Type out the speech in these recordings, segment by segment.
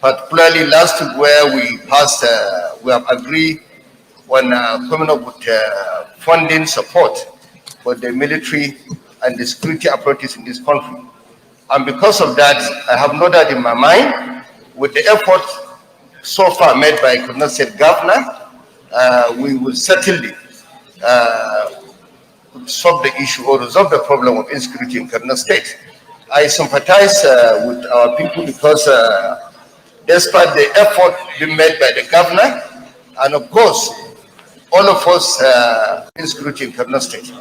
particularly last week where we passed, we have agreed on coming up with funding support for the military and the security apparatus in this country. And because of that, I have no doubt in my mind, with the effort so far made by Kaduna State Governor, we will certainly solve the issue or resolve the problem of insecurity in Kaduna State. I sympathize with our people because despite the effort being made by the governor, and of course, all of us insecurity in Kaduna State.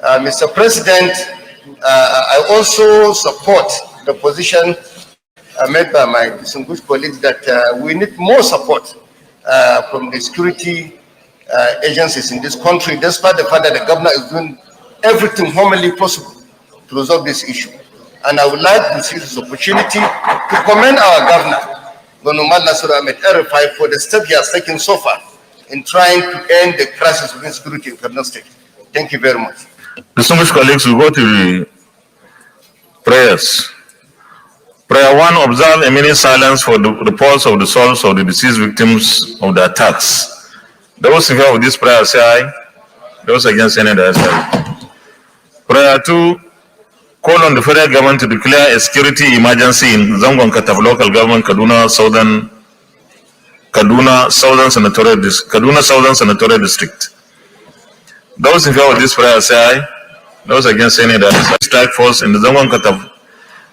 Mr. President, I also support the position made by my distinguished colleagues that we need more support from the security agencies in this country, despite the fact that the governor is doing everything humanly possible to resolve this issue. And I would like to use this opportunity to commend our governor, Governor Nasiru Ahmed El-Rufai, for the step he has taken so far in trying to end the crisis of insecurity in Kaduna State. Thank you very much. Distinguished colleagues, we go to the prayers. Prayer 1, observe a minute silence for the reports of the souls of the deceased victims of the attacks. Those in favor of this prayer say aye. Those against any say aye. Prayer 2, call on the federal government to declare a security emergency in Zangon Kataf local government, Kaduna Southern Senatorial District. Those in favor of this prayer say aye. Those against any say aye. Strike force in the Zangon Kataf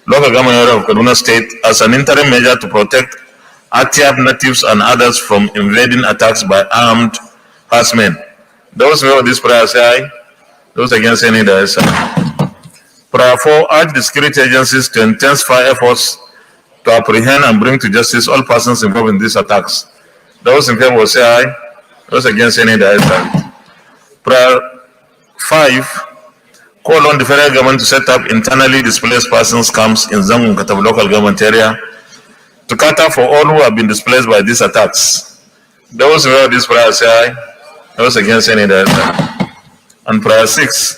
local government area of Kaduna State as an interim measure to protect Atiab natives and others from invading attacks by armed herdsmen. Those in favor of this prayer say aye. Those against any say aye. Prayer 4, urge the security agencies to intensify efforts to apprehend and bring to justice all persons involved in these attacks. Those in favor say aye. Those against any say aye. Prayer 5, call on the federal government to set up internally displaced persons camps in Zangon Kataf local government area to cater for all who have been displaced by these attacks. Those in favor of this prayer say aye. Those against any say aye. And prayer 6,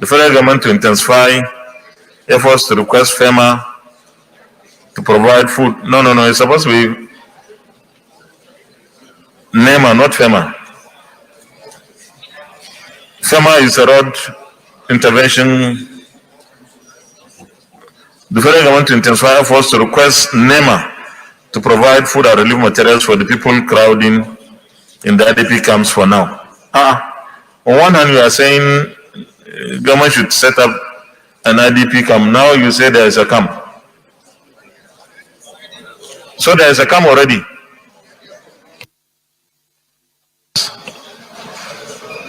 the federal government to intensify efforts to request FEMA to provide food. No, it's supposed to be NEMA, not FEMA. FEMA is a road intervention. The federal government to intensify efforts to request NEMA to provide food and relief materials for the people crowding in the IDP camps for now. On one hand, you are saying government should set up an IDP camp. Now you say there is a camp. So there is a camp already.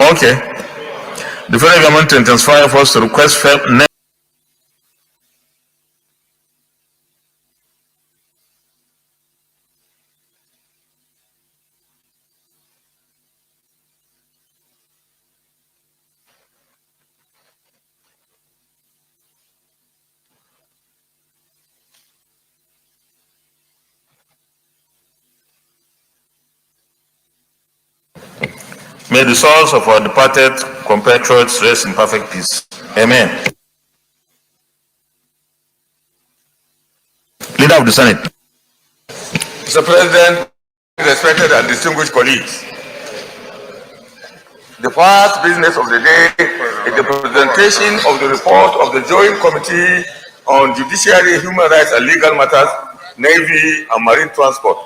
Okay. The federal government to intensify efforts to request May the souls of our departed compatriots rest in perfect peace. Amen. Leader of the Senate. Mr. President, respected and distinguished colleagues, the first business of the day is the presentation of the report of the Joint Committee on Judiciary, Human Rights and Legal Matters, Navy and Marine Transport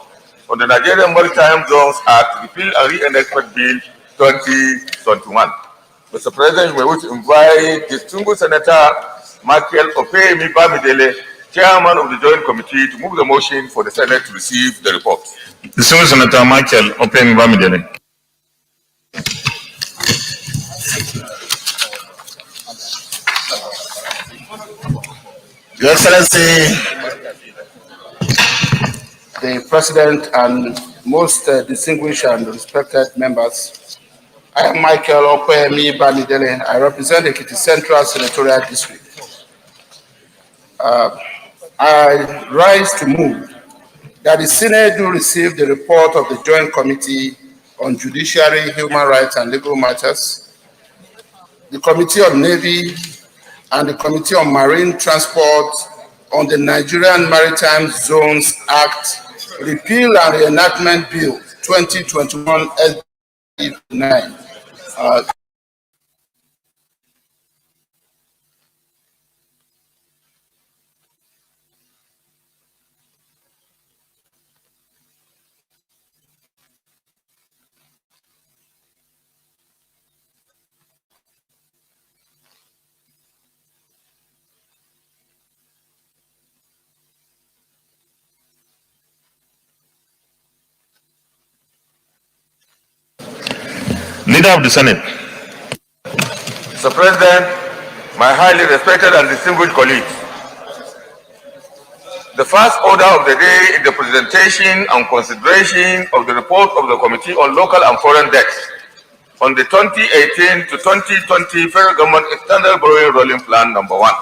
on the Nigerian Maritime Zones Act, Repeal and Reenactment Bill 2021. Mr. President, we wish to invite distinguished Senator Michael Opeyemi Bamidele, Chairman of the Joint Committee, to move the motion for the Senate to receive the report. Distinguished Senator Michael Opeyemi Bamidele. Your Excellency, the President and most distinguished and respected members, I am Michael Opeyemi Bamidele. I represent the Ekiti Central Senatorial District. I rise to move that the Senate do receive the report of the Joint Committee on Judiciary, Human Rights and Legal Matters, the Committee on Navy, and the Committee on Marine Transport on the Nigerian Maritime Zones Act Repeal and Reenactment Bill 2021 SB 9. Leader of the Senate. Mr. President, my highly respected and distinguished colleagues, the first order of the day is the presentation and consideration of the report of the Committee on Local and Foreign Debts on the 2018 to 2020 Federal Government External Borrowing Rolling Plan number 1.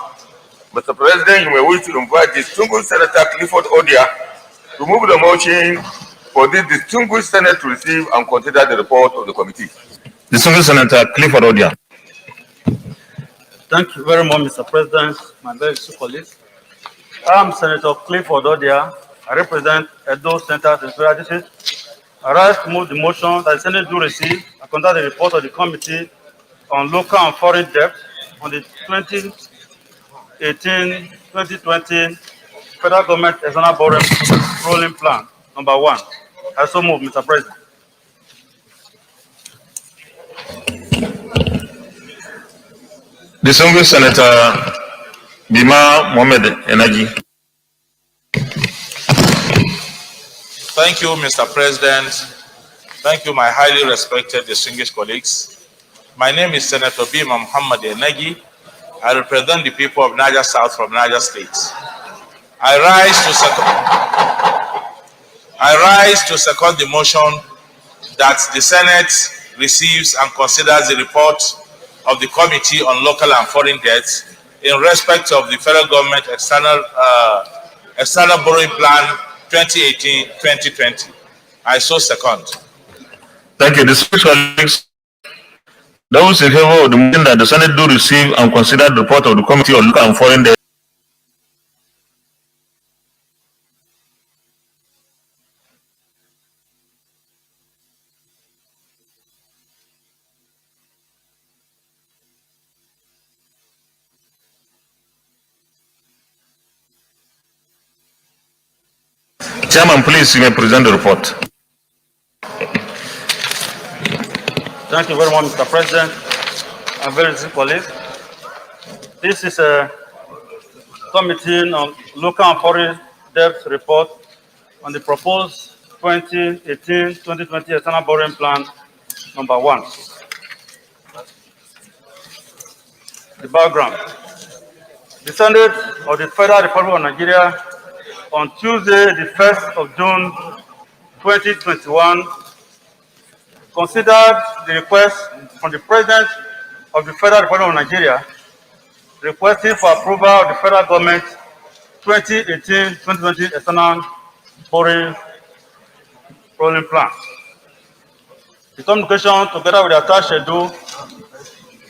Mr. President, you may wish to invite distinguished Senator Clifford Odia to move the motion for this distinguished Senate to receive and consider the report of the committee. Distinguished Senator Clifford Odia. Thank you very much, Mr. President, my very esteemed colleagues. I am Senator Clifford Odia. I represent Edo Central Senatorial District. I rise to move the motion that the Senate do receive and consider the report of the Committee on Local and Foreign Debt on the 2018-2020 Federal Government External Borrowing Rolling Plan number 1. I so move, Mr. President. Distinguished Senator Bima Mohamed Enaji. Thank you, Mr. President. Thank you, my highly respected distinguished colleagues. My name is Senator Bima Mohamed Enaji. I represent the people of Niger South from Niger State. I rise to second the motion that the Senate receives and considers the report of the Committee on Local and Foreign Debts in respect of the Federal Government External Borrowing Plan 2018-2020. I so second. Thank you. Distinguished colleagues, those in favor of the motion that the Senate do receive and consider the report of the Committee on Local and Foreign Debts. Chairman, please, you may present the report. Thank you very much, Mr. President. I'm very esteemed colleagues. This is a Committee on Local and Foreign Debt report on the proposed 2018-2020 External Borrowing Plan number 1. The background. The Senate of the Federal Republic of Nigeria on Tuesday, the 1st of June 2021, considered the request from the President of the Federal Republic of Nigeria requesting for approval of the federal government 2018-2020 External Borrowing Rolling Plan. The communication, together with the attached schedule,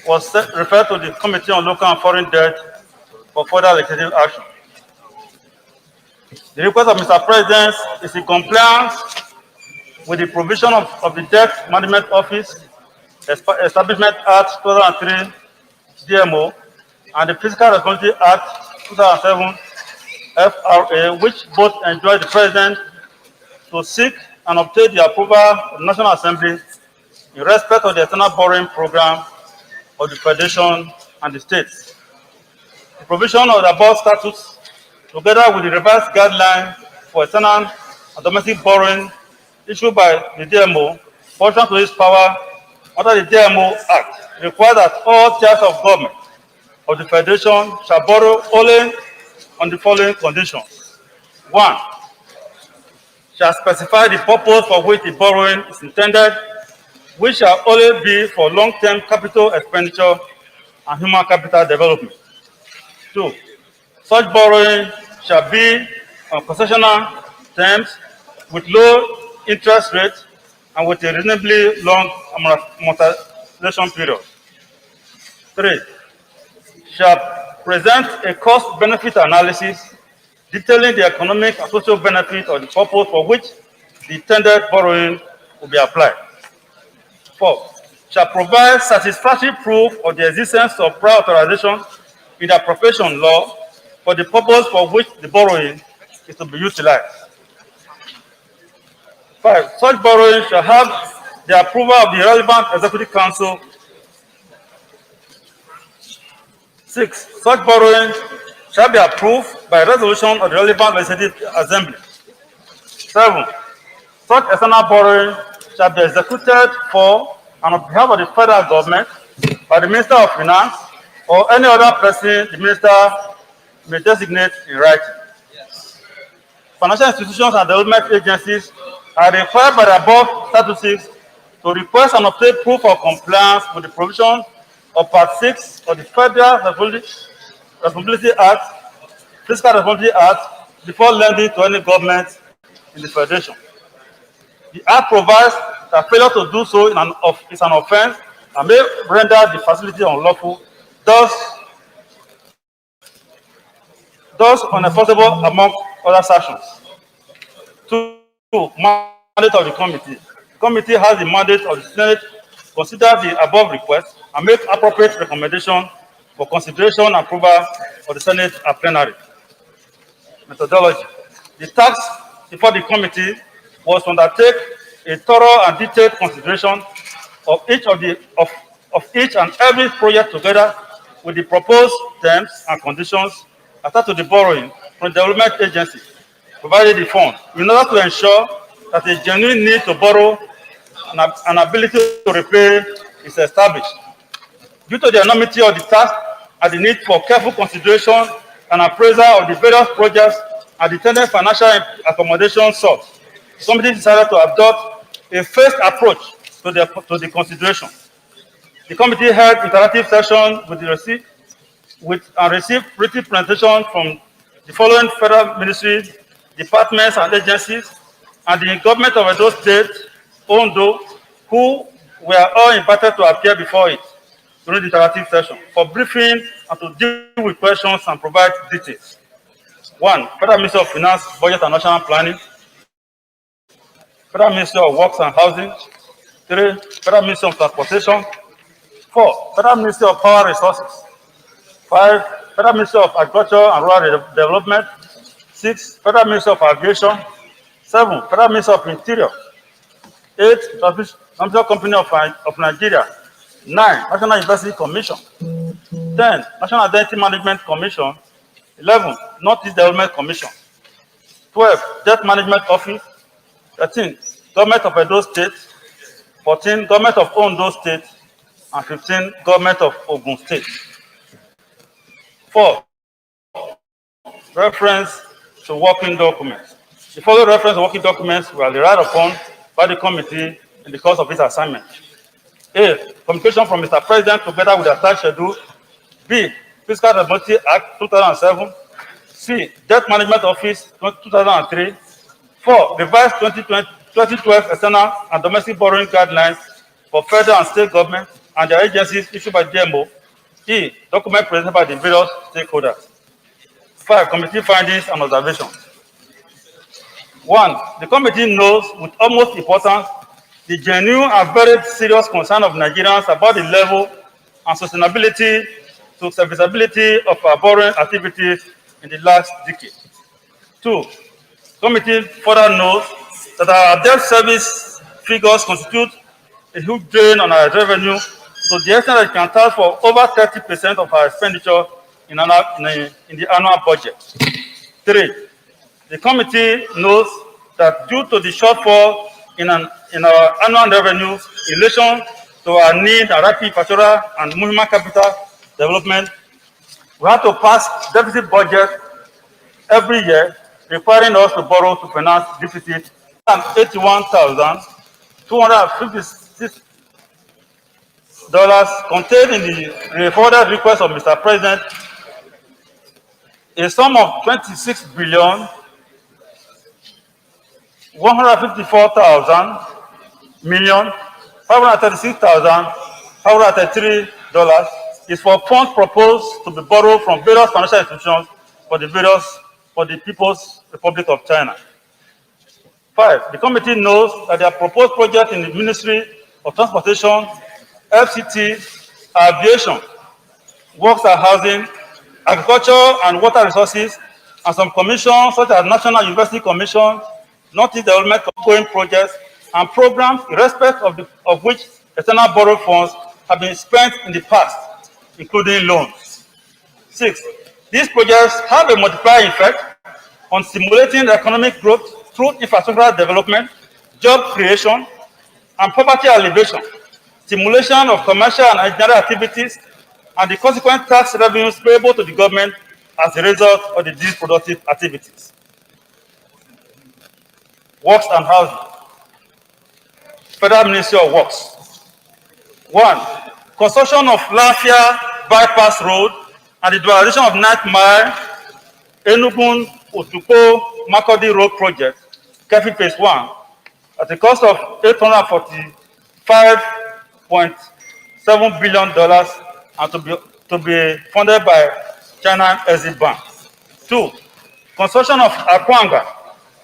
was referred to the Committee on Local and Foreign Debt for further legislative action. The request of Mr. President is in compliance with the provision of the Debt Management Office Establishment Act 2003 DMO and the Fiscal Responsibility Act 2007 FRA, which both enjoy the President to seek and obtain the approval of the National Assembly in respect of the external borrowing program of the Federation and the states. The provision of the above statutes, together with the revised guideline for external and domestic borrowing issued by the DMO, portion to its power under the DMO Act, require that all tiers of government of the Federation shall borrow only on the following conditions. 1. Shall specify the purpose for which the borrowing is intended, which shall only be for long-term capital expenditure and human capital development. 2. Such borrowing shall be on concessional terms with low interest rates and with a reasonably long amortization period. 3. Shall present a cost-benefit analysis detailing the economic and social benefit of the purpose for which the intended borrowing will be applied. 4. Shall provide satisfactory proof of the existence of prior authorization in the appropriation law for the purpose for which the borrowing is to be utilized. 5. Such borrowing shall have the approval of the relevant Executive Council. 6. Such borrowing shall be approved by resolution of the relevant legislative assembly. 7. Such external borrowing shall be executed for and on behalf of the federal government by the Minister of Finance or any other person the Minister may designate in writing. Financial institutions and development agencies are required by the above statuses to request and obtain proof of compliance with the provision of Part 6 of the Federal Responsibility Act, Fiscal Responsibility Act, before lending to any government in the Federation. The Act provides that failure to do so is an offense and may render the facility unlawful, thus unenforceable among other sanctions. 2. Mandate of the committee. The committee has the mandate of the Senate to consider the above request and make appropriate recommendation for consideration and approval of the Senate at plenary. Methodology. The task before the committee was to undertake a thorough and detailed consideration of each and every project together with the proposed terms and conditions attached to the borrowing from the development agency provided the fund in order to ensure that a genuine need to borrow and an ability to repay is established. Due to the enormity of the task and the need for careful consideration and appraisal of the various projects and the intended financial accommodation sought, the committee decided to adopt a phased approach to the consideration. The committee held interactive sessions and received written presentation from the following federal ministries, departments, and agencies, and the government of Edo State, Ondo, who were all invited to appear before it during the interactive session for briefing and to deal with questions and provide details. 1. Federal Ministry of Finance, Budget and National Planning. Federal Ministry of Works and Housing. 3. Federal Ministry of Transportation. 4. Federal Ministry of Power Resources. 5. Federal Ministry of Agriculture and Rural Development. 6. Federal Ministry of Aviation. 7. Federal Ministry of Interior. 8. Transmission Company of Nigeria. 9. National University Commission. 10. National Identity Management Commission. 11. Northeast Development Commission. 12. Debt Management Office. 13. Government of Edo State. 14. Government of Ondo State. And 15. Government of Ogun State. 4. Reference to working documents. The following reference to working documents were relied upon by the committee in the course of its assignment. A. Communication from Mr. President together with the attached schedule. B. Fiscal Responsibility Act 2007. C. Debt Management Office 2003. 4. Revised 2012 External and Domestic Borrowing Guidelines for federal and state government and their agencies issued by DMO. E. Document presented by the various stakeholders. 5. Committee findings and observations. 1. The committee knows with utmost importance the genuine and very serious concern of Nigerians about the level and sustainability to serviceability of our borrowing activities in the last decade. 2. Committee further knows that our debt service figures constitute a huge drain on our revenue to the extent that it can account for over 30% of our expenditure in the annual budget. 3. The committee knows that due to the shortfall in our annual revenue in relation to our need and rapid infrastructure and human capital development, we have to pass deficit budget every year, requiring us to borrow to finance deficit. $81,256 contained in the forwarded request of Mr. President, a sum of $26,154,536,533 is for funds proposed to be borrowed from various financial institutions for the various for the People's Republic of China. 5. The committee knows that their proposed project in the Ministry of Transportation, FCT, Aviation, Works and Housing, Agriculture and Water Resources, and some commissions such as National University Commission, Northeast Development ongoing projects, and programs in respect of which external borrowed funds have been spent in the past, including loans. 6. These projects have a multiplier effect on stimulating economic growth through infrastructural development, job creation, and poverty alleviation, stimulation of commercial and engineering activities, and the consequent tax revenues payable to the government as a result of these productive activities. Works and Housing. Federal Ministry of Works. 1. Construction of Lafia Bypass Road and the dualization of 9th Mile Enugu Otuko Makurdi Road Project, Kefi Phase 1, at a cost of $845.7 billion and to be funded by China Exim Bank. 2. Construction of Akwanga,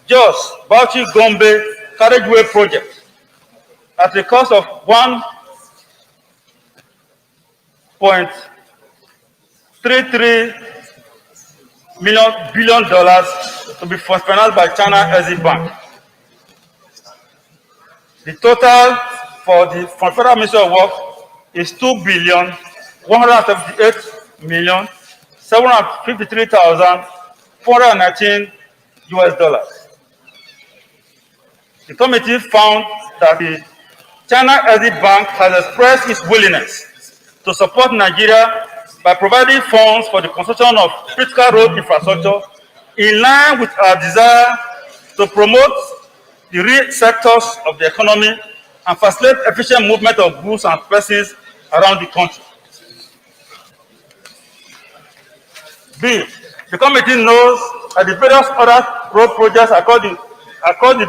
Jos, Bauchi, Gombe Carriageway Project at a cost of $1.33 billion to be financed by China Exim Bank. The total for the Federal Ministry of Work is $2,178,753,419 US. The committee found that the China Exim Bank has expressed its willingness to support Nigeria by providing funds for the construction of critical road infrastructure in line with our desire to promote the real sectors of the economy and facilitate efficient movement of goods and persons around the country. B. The committee knows that the various other road projects across the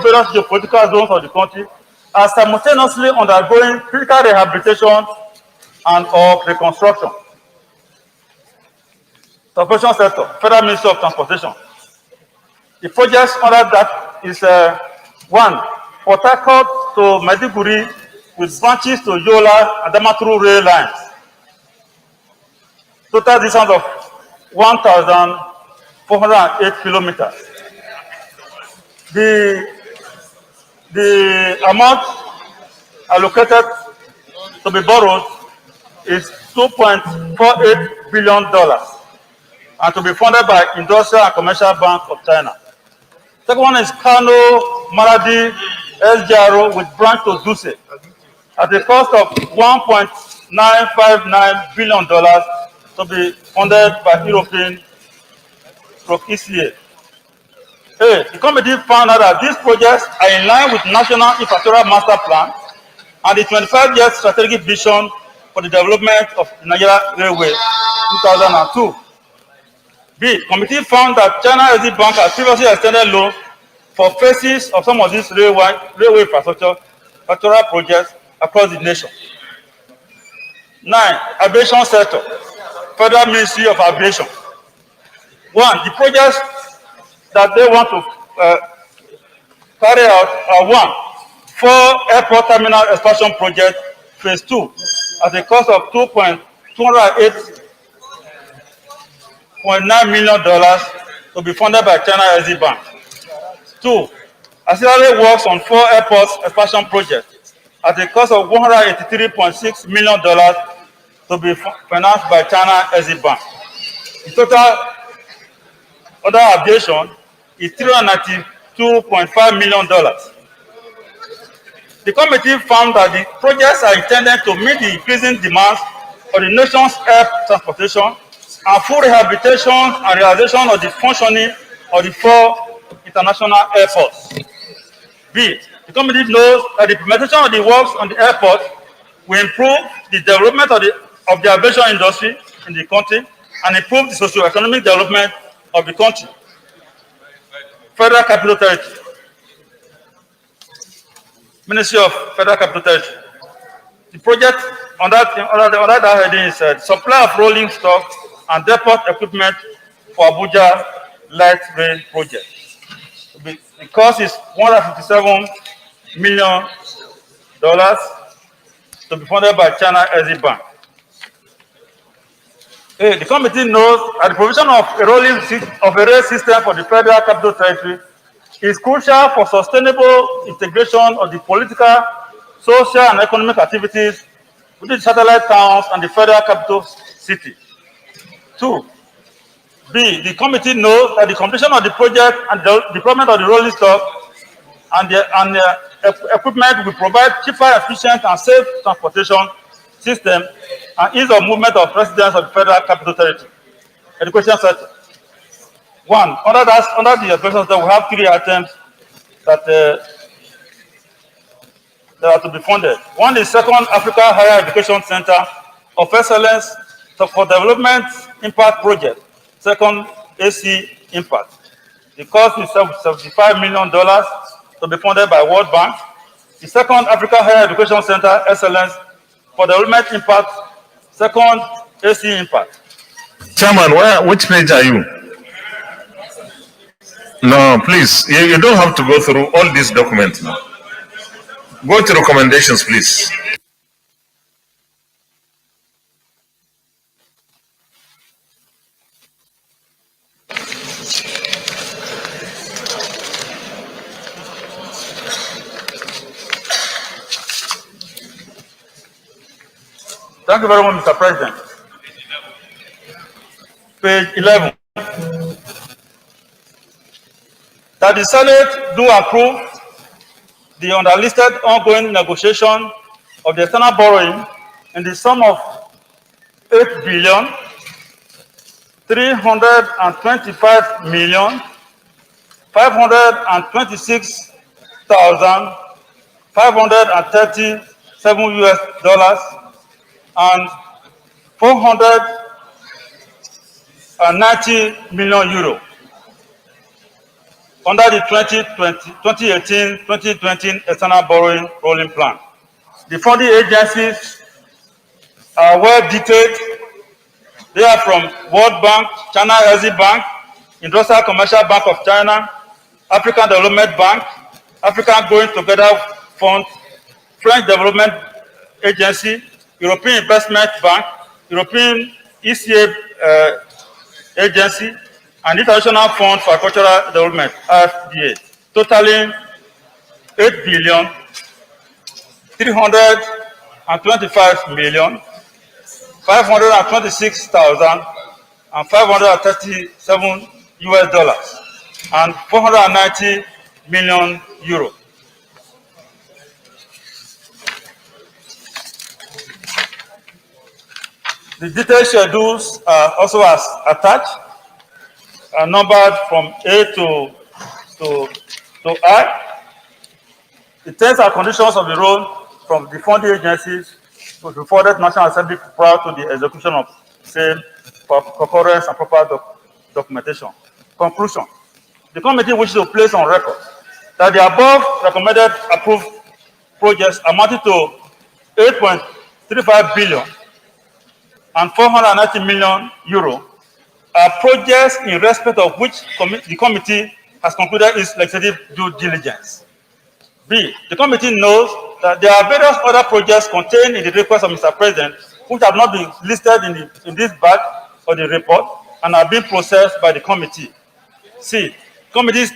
various geopolitical zones of the country are simultaneously undergoing critical rehabilitation and or reconstruction. Transportation sector, Federal Ministry of Transportation. The projects under that is 1. Port Harcourt to Maiduguri with branches to Yola and Damaturu rail lines. Total distance of 1,408 kilometers. The amount allocated to be borrowed is $2.48 billion and to be funded by Industrial and Commercial Bank of China. Second one is Kano Maradi SGRO with branch to Duse at the cost of $1.959 billion to be funded by European ECA. The committee found out that these projects are in line with National Infrastructure Master Plan and the 25-year strategic vision for the development of the Nigeria Railway 2002. B. Committee found that China Exim Bank has previously extended loans for phases of some of these railway infrastructure projects across the nation. 9. Aviation sector, Federal Ministry of Aviation. 1. The projects that they want to carry out are 1. 4 airport terminal expansion project, phase 2, at a cost of $208.9 million to be funded by China Exim Bank. 2. Auxiliary works on 4 airports expansion projects at a cost of $183.6 million to be financed by China Exim Bank. The total other aviation is $392.5 million. The committee found that the projects are intended to meet the increasing demands for the nation's air transportation and full rehabilitation and realization of the functioning of the 4 international airports. B. The committee knows that the implementation of the works on the airport will improve the development of the aviation industry in the country and improve the socio-economic development of the country. Federal Capital Territory. Ministry of Federal Capital Territory. The project under that heading is supply of rolling stock and depot equipment for Abuja light rail project. The cost is $157 million to be funded by China Exim Bank. The committee knows that the provision of a rail system for the Federal Capital Territory is crucial for sustainable integration of the political, social, and economic activities within the satellite towns and the Federal Capital City. 2. B. The committee knows that the completion of the project and the deployment of the rolling stock and the equipment will provide cheaper, efficient, and safe transportation system and ease of movement of residents of the Federal Capital Territory. Education sector. 1. Under the education sector, we have 3 items that are to be funded. 1 is Second Africa Higher Education Center of Excellence for Development Impact Project. Second, AC Impact. The cost is $75 million to be funded by World Bank. The Second Africa Higher Education Center Excellence for Development Impact. Second, AC Impact. Chairman, which page are you? No, please, you don't have to go through all these documents now. Go to recommendations, please. Thank you very much, Mr. President. Page 11. That the Senate do approve the underlisted ongoing negotiation of the external borrowing in the sum of $8,325,526,537 and €490 million under the 2018-2020 external borrowing rolling plan. The funding agencies are well detailed. They are from World Bank, China Exim Bank, Industrial Commercial Bank of China, African Development Bank, African Going Together Fund, French Development Agency, European Investment Bank, European ECA Agency, and International Fund for Agricultural Development, IFDA, totaling $8,325,526,537 and €490 million. The detailed schedules are also attached, are numbered from A to I. The terms and conditions of the loan from the funding agencies will be forwarded to National Assembly prior to the execution of same for concurrence and proper documentation. Conclusion. The committee wishes to place on record that the above recommended approved projects amounting to €8.35 billion and €490 million are projects in respect of which the committee has concluded its legislative due diligence. B. The committee knows that there are various other projects contained in the request of Mr. President which have not been listed in this batch of the report and are being processed by the committee. C. Committees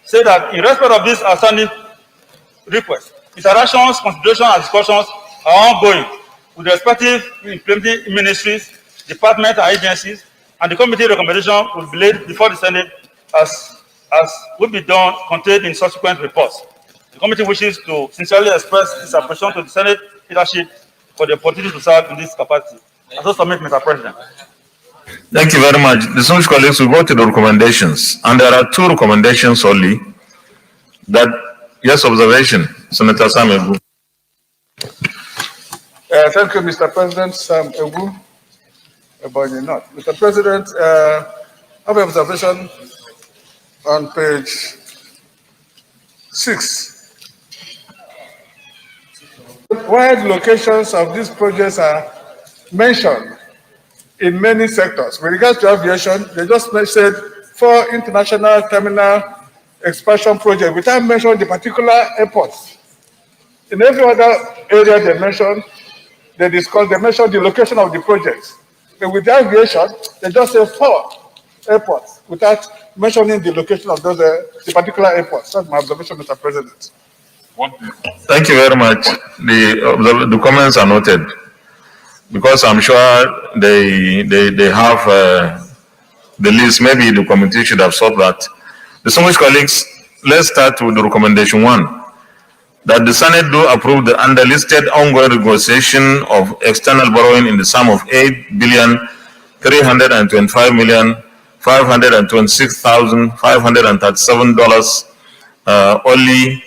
say that in respect of this outstanding request, interactions, considerations, and discussions are ongoing with the respective implementing ministries, departments, and agencies, and the committee recommendation will be laid before the Senate as will be done contained in subsequent reports. The committee wishes to sincerely express its appreciation to the Senate leadership for the opportunity to serve in this capacity. I so submit, Mr. President. Thank you very much. Distinguished colleagues, we go to the recommendations, and there are 2 recommendations only. That, yes, observation, Senator Sam Egu. Thank you, Mr. President. Sam Egu. Mr. President, I have an observation on page 6. Wide locations of these projects are mentioned in many sectors. With regards to aviation, they just said 4 international terminal expansion projects without mentioning the particular airports. In every other area they mention the location of the projects. But with the aviation, they just say 4 airports without mentioning the location of those the particular airports. That's my observation, Mr. President. Thank you very much. The comments are noted, because I'm sure they have the list. Maybe the committee should have sought that. Distinguished colleagues, let's start with the recommendation 1. That the Senate do approve the underlisted ongoing negotiation of external borrowing in the sum of $8,325,526,537 only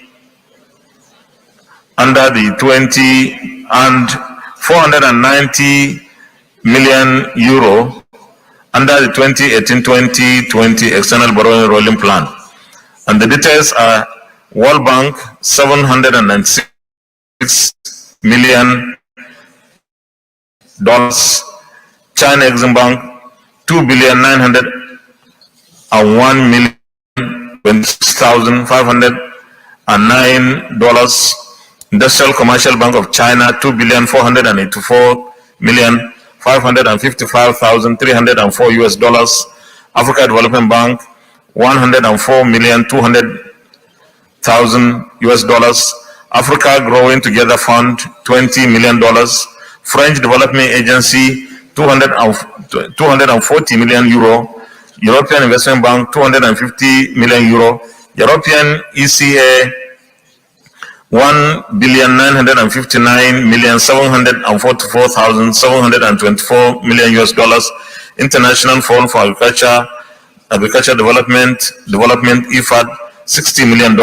under the 20 and 490 million euro under the 2018-2020 external borrowing rolling plan. And the details are: World Bank $796 million, China Exim Bank $2,901,26,509, Industrial Commercial Bank of China $2,484,555,304 Africa Development Bank $104,200,000 Africa Growing Together Fund $20 million, French Development Agency 240 million euro, European Investment Bank 250 million euro, European ECA 1,959,744,724 million US dollars, International Fund for Agriculture Development IFAD $60 million,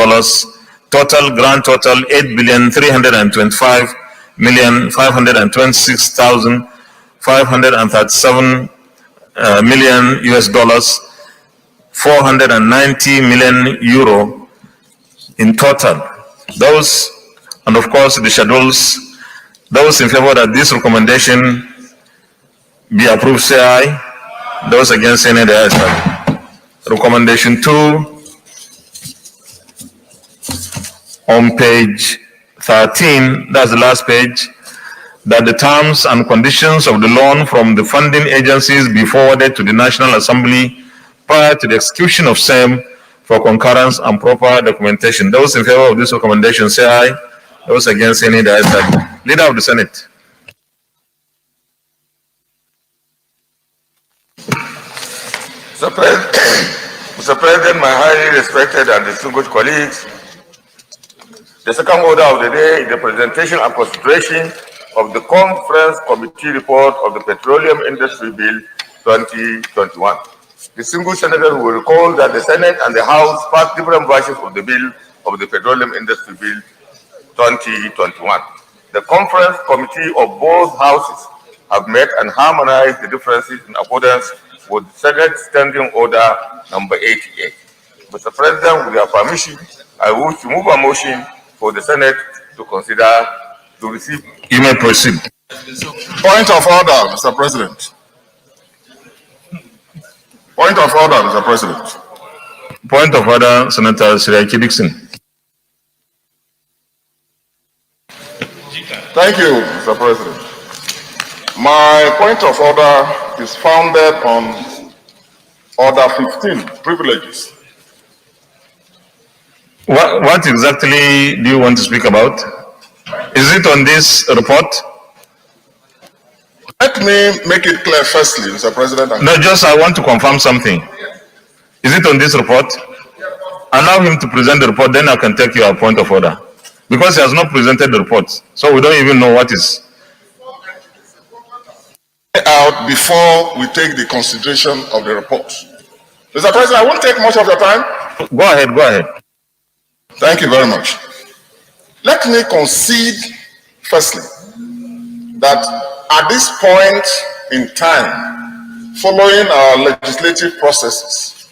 grand total $8,325,526,537 million US dollars, 490 million euro in total. Those, and of course the schedules, those in favor that this recommendation be approved say aye. Those against say nay, the ayes have it. Recommendation 2 on page 13, that's the last page, that the terms and conditions of the loan from the funding agencies be forwarded to the National Assembly prior to the execution of same for concurrence and proper documentation. Those in favor of this recommendation say aye. Those against say nay, the ayes have it. Leader of the Senate. Mr. President, my highly respected and distinguished colleagues, the second order of the day is the presentation and consideration of the Conference Committee report of the Petroleum Industry Bill 2021. Distinguished senators will recall that the Senate and the House passed different versions of the bill of the Petroleum Industry Bill 2021. The Conference Committee of both houses have met and harmonized the differences in accordance with Senate Standing Order number 88. Mr. President, with your permission, I wish to move a motion for the Senate to consider to receive. You may proceed. Point of order, Mr. President. Point of order, Mr. President. Point of order, Senator Siraki Dixon. Thank you, Mr. President. My point of order is founded on Order 15, privileges. What exactly do you want to speak about? Is it on this report? Let me make it clear firstly, Mr. President. No, just I want to confirm something. Is it on this report? Allow him to present the report, then I can take your point of order. Because he has not presented the report, so we don't even know what is. Out before we take the consideration of the report. Mr. President, I won't take much of your time. Go ahead, go ahead. Thank you very much. Let me concede, firstly, that at this point in time, following our legislative processes,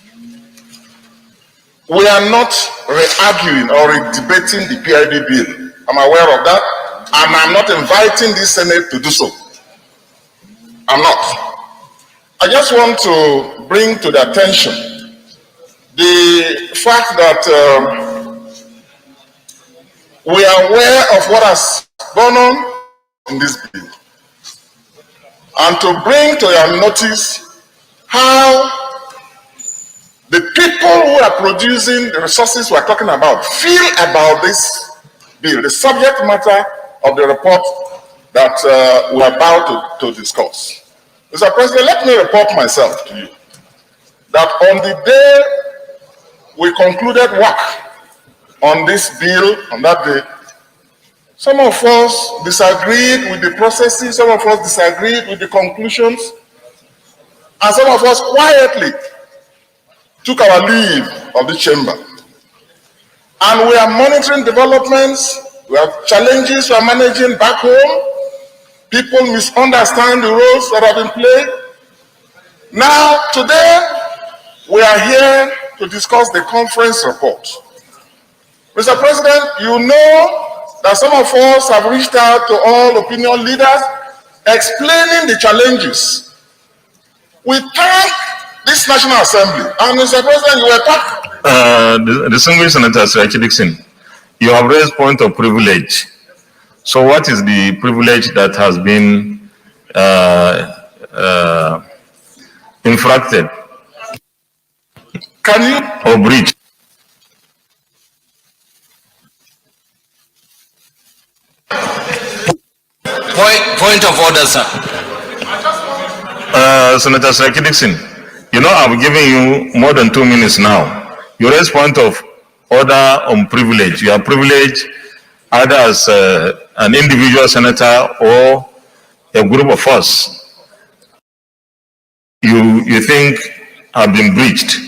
we are not re-arguing or re-debating the PID bill. I'm aware of that, and I'm not inviting the Senate to do so. I'm not. I just want to bring to the attention the fact that we are aware of what has gone on in this bill, and to bring to your notice how the people who are producing the resources we are talking about feel about this bill, the subject matter of the report that we are about to discuss. Mr. President, let me report myself to you that on the day we concluded work on this bill, on that day, some of us disagreed with the processes, some of us disagreed with the conclusions, and some of us quietly took our leave of the chamber. And we are monitoring developments, we have challenges we are managing back home. People misunderstand the roles that have been played. Now, today, we are here to discuss the conference report. Mr. President, you know that some of us have reached out to all opinion leaders explaining the challenges. We thank this National Assembly, and Mr. President, you were back. Distinguished Senator Sirachi Dixon, you have raised point of privilege. So what is the privilege that has been infracted? Can you? Or breached? Point of order, sir. Senator Sirachi Dixon, you know I've given you more than 2 minutes now. You raise point of order on privilege. You are privileged either as an individual senator or a group of us. You think have been breached.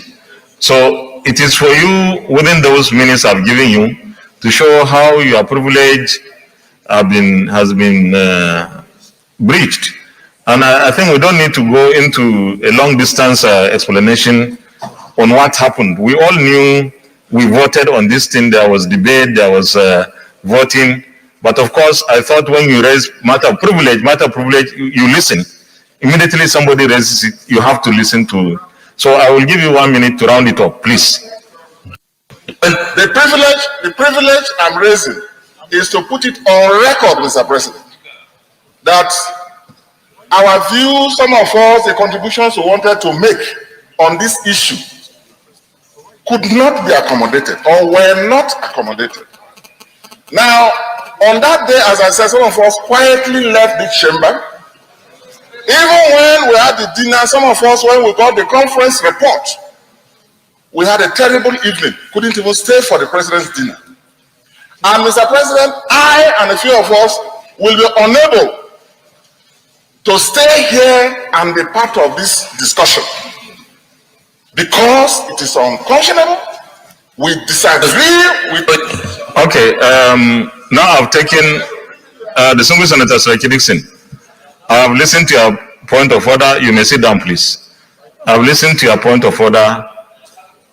So it is for you within those minutes I've given you to show how your privilege has been breached. And I think we don't need to go into a long distance explanation on what happened. We all knew we voted on this thing. There was debate, there was voting. But of course, I thought when you raise matter of privilege, you listen. Immediately somebody raises it, you have to listen to. So I will give you 1 minute to round it up, please. The privilege I'm raising is to put it on record, Mr. President, that our view, some of us, the contributions we wanted to make on this issue could not be accommodated or were not accommodated. Now, on that day, as I said, some of us quietly left the chamber. Even when we had the dinner, some of us, when we got the conference report, we had a terrible evening, couldn't even stay for the president's dinner. And Mr. President, I and a few of us will be unable to stay here and be part of this discussion because it is unconscionable. We disagree with it. Okay, now I've taken distinguished Senator Sirachi Dixon. I have listened to your point of order. You may sit down, please. I have listened to your point of order,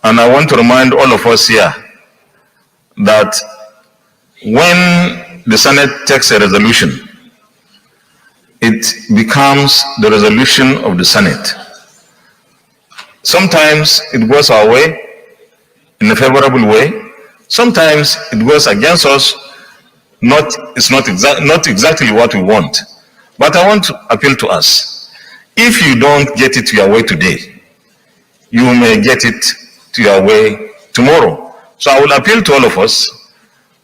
and I want to remind all of us here that when the Senate takes a resolution, it becomes the resolution of the Senate. Sometimes it goes our way in a favorable way. Sometimes it goes against us. It's not exactly what we want. But I want to appeal to us. If you don't get it your way today, you may get it to your way tomorrow. So I will appeal to all of us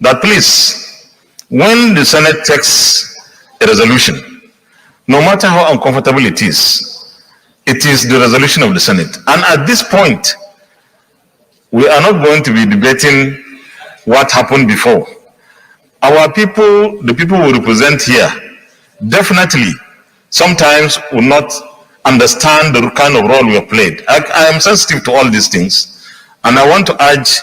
that please, when the Senate takes a resolution, no matter how uncomfortable it is the resolution of the Senate. And at this point, we are not going to be debating what happened before. Our people, the people we represent here, definitely sometimes will not understand the kind of role we have played. I am sensitive to all these things, and I want to urge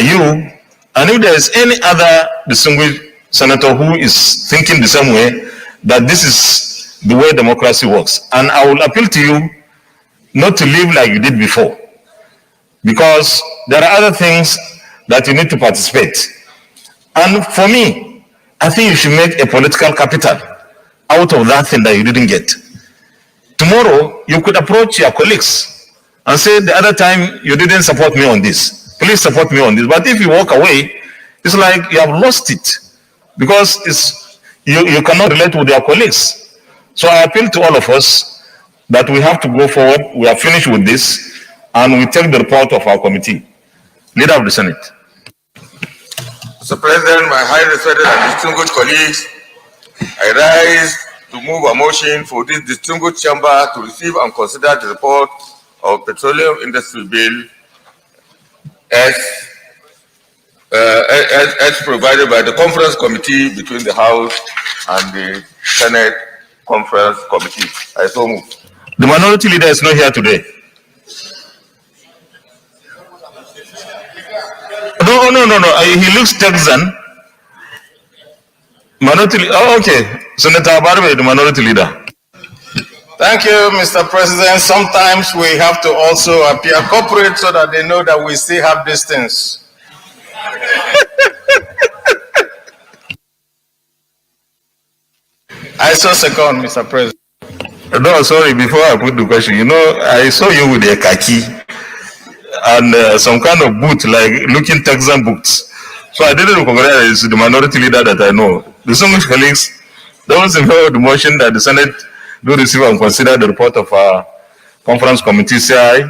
you, and if there is any other distinguished senator who is thinking the same way, that this is the way democracy works. And I will appeal to you not to live like you did before, because there are other things that you need to participate. And for me, I think you should make a political capital out of that thing that you didn't get. Tomorrow, you could approach your colleagues and say the other time you didn't support me on this. Please support me on this. But if you walk away, it's like you have lost it because you cannot relate with your colleagues. So I appeal to all of us that we have to go forward. We are finished with this, and we take the report of our committee. Leader of the Senate. Mr. President, my highly respected and distinguished colleagues, I rise to move a motion for this distinguished chamber to receive and consider the report of Petroleum Industry Bill as provided by the Conference Committee between the House and the Senate Conference Committee. I so move. The minority leader is not here today. No. He looks Texan. Minority. Oh, okay. Senator Barbe, the minority leader. Thank you, Mr. President. Sometimes we have to also appear corporate so that they know that we still have distance. I so second, Mr. President. No, sorry, before I put the question, I saw you with a khaki and some kind of boot, like looking Texan boots. So I didn't recognize the minority leader that I know. The distinguished colleagues, those in favor of the motion that the Senate do receive and consider the report of our conference committee, say aye.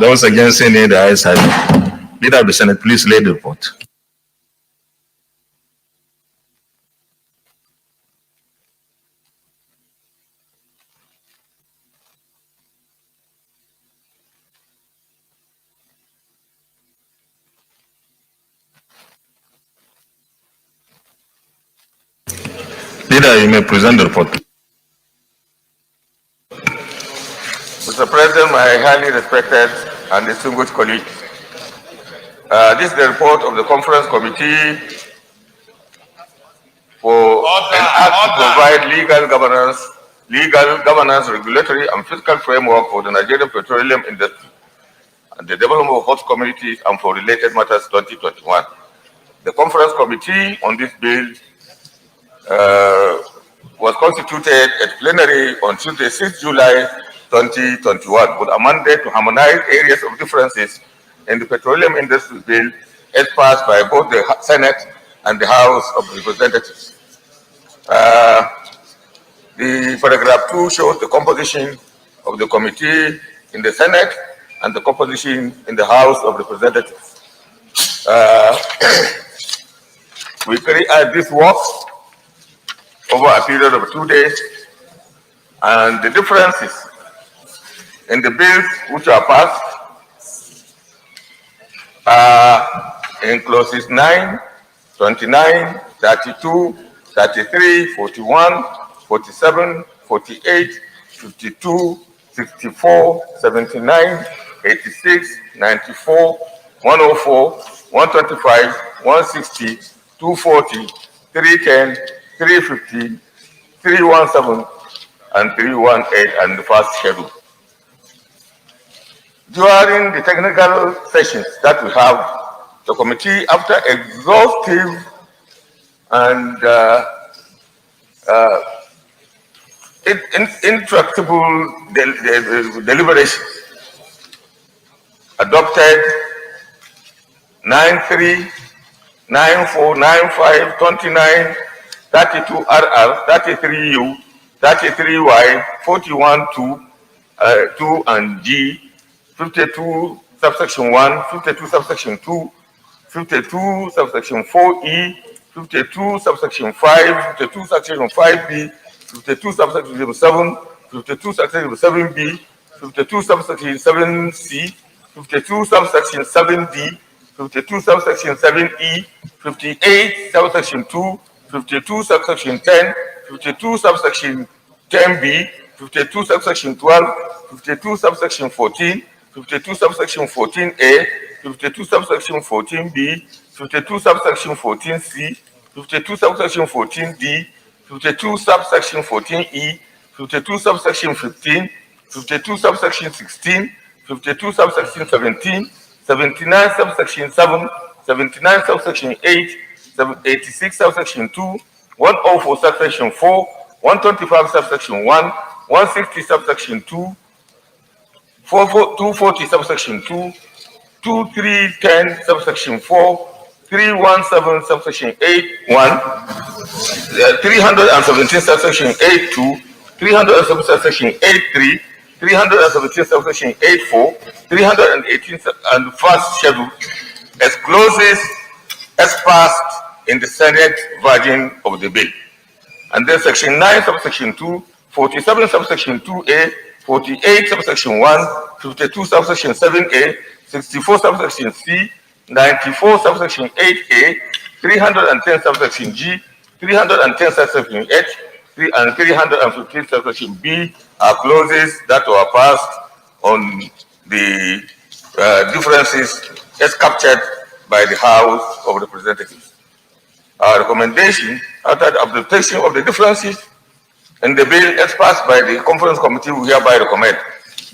Those against say nay, the ayes have it. Leader of the Senate, please lay the report. Leader, you may present the report. Mr. President, my highly respected and distinguished colleagues, this is the report of the Conference Committee for an act to provide legal governance, regulatory and fiscal framework for the Nigerian petroleum industry and the development of host communities and for related matters 2021. The Conference Committee on this bill was constituted at plenary on Tuesday, 6 July 2021, with a mandate to harmonize areas of differences in the petroleum industry bill as passed by both the Senate and the House of Representatives. The paragraph 2 shows the composition of the committee in the Senate and the composition in the House of Representatives. We carry out this work over a period of 2 days, and the differences in the bills which are passed are in clauses 9, 29, 32, 33, 41, 47, 48, 52, 64, 79, 86, 94, 104, 125, 160, 240, 310, 350, 317, and 318, and the first schedule. During the technical sessions that we have, the committee, after exhaustive and intractable deliberations, adopted 93, 94, 95, 29, 32 RR, 33U, 33Y, 41 2, 2 and G, 52 subsection 1, 52 subsection 2, 52 subsection 4E, 52 subsection 5, 52 subsection 5B, 52 subsection 7, 52 subsection 7B, 52 subsection 7C, 52 subsection 7D, 52 subsection 7E, 58 subsection 2, 52 subsection 10, 52 subsection 10B, 52 subsection 12, 52 subsection 14, 52 subsection 14A, 52 subsection 14B, 52 subsection 14C, 52 subsection 14D, 52 subsection 14E, 52 subsection 15, 52 subsection 16, 52 subsection 17, 79 subsection 7, 79 subsection 8, 86 subsection 2, 104 subsection 4, 125 subsection 1, 160 subsection 2, 240 subsection 2, 2310 subsection 4, 317 subsection 8(1), 317 subsection 8(2), 317 subsection 8(3), 317 subsection 8(4), 318 and first schedule as clauses as passed in the Senate version of the bill. And then section 9 subsection 2, 47 subsection 2A, 48 subsection 1, 52 subsection 7A, 64 subsection C, 94 subsection 8A, 310 subsection G, 310 subsection H, and 315 subsection B are clauses that were passed on the differences as captured by the House of Representatives. Our recommendation, after the adoption of the differences in the bill as passed by the Conference Committee, we hereby recommend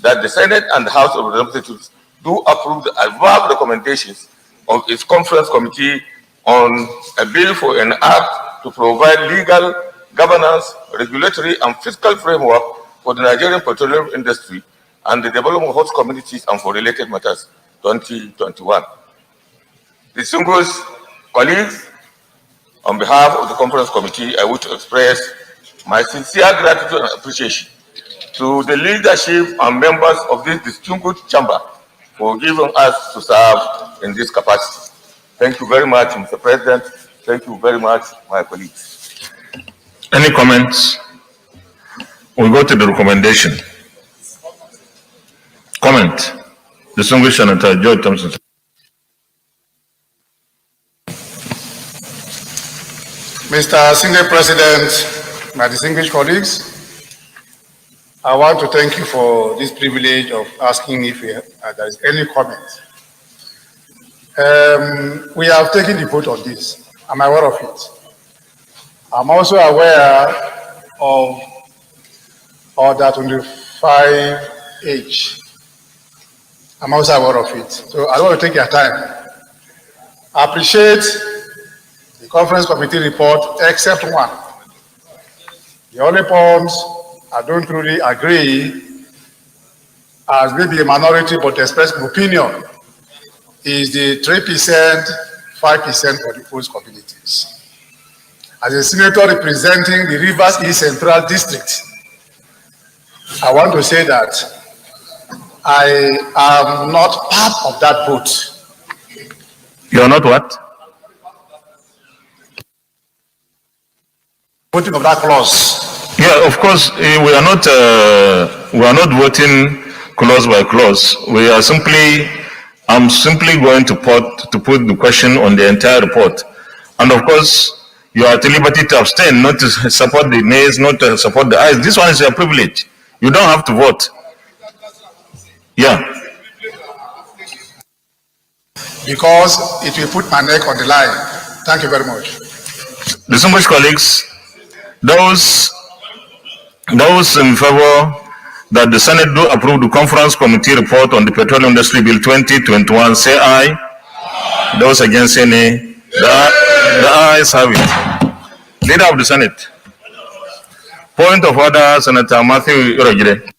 that the Senate and the House of Representatives do approve the above recommendations of its Conference Committee on a bill for an act to provide legal, governance, regulatory, and fiscal framework for the Nigerian petroleum industry and the development of host communities and for related matters, 2021. Distinguished colleagues, on behalf of the Conference Committee, I wish to express my sincere gratitude and appreciation to the leadership and members of this distinguished chamber for giving us to serve in this capacity. Thank you very much, Mr. President. Thank you very much, my colleagues. Any comments? We'll go to the recommendation. Comment. Distinguished Senator George Thompson. Mr. Senior President, my distinguished colleagues, I want to thank you for this privilege of asking if there is any comment. We have taken the vote on this. I'm aware of it. I'm also aware of Order 25H. I'm also aware of it. So I don't want to take your time. I appreciate the Conference Committee report, except one. The only points I don't really agree, as maybe a minority but express my opinion, is the 3%, 5% for the host communities. As a senator representing the Rivers East Central District, I want to say that I am not part of that vote. You are not what? Voting of that clause. Yeah, of course, we are not voting clause by clause. We are I'm simply going to put the question on the entire report. And of course, you are at liberty to abstain, not to support the nays, not to support the ayes. This one is your privilege. You don't have to vote. Yeah. Because it will put my neck on the line. Thank you very much. Distinguished colleagues, those in favor that the Senate do approve the Conference Committee report on the Petroleum Industry Bill 2021, say aye. Those against, say nay. The ayes have it. Leader of the Senate. Point of order, Senator Matthew Irogide.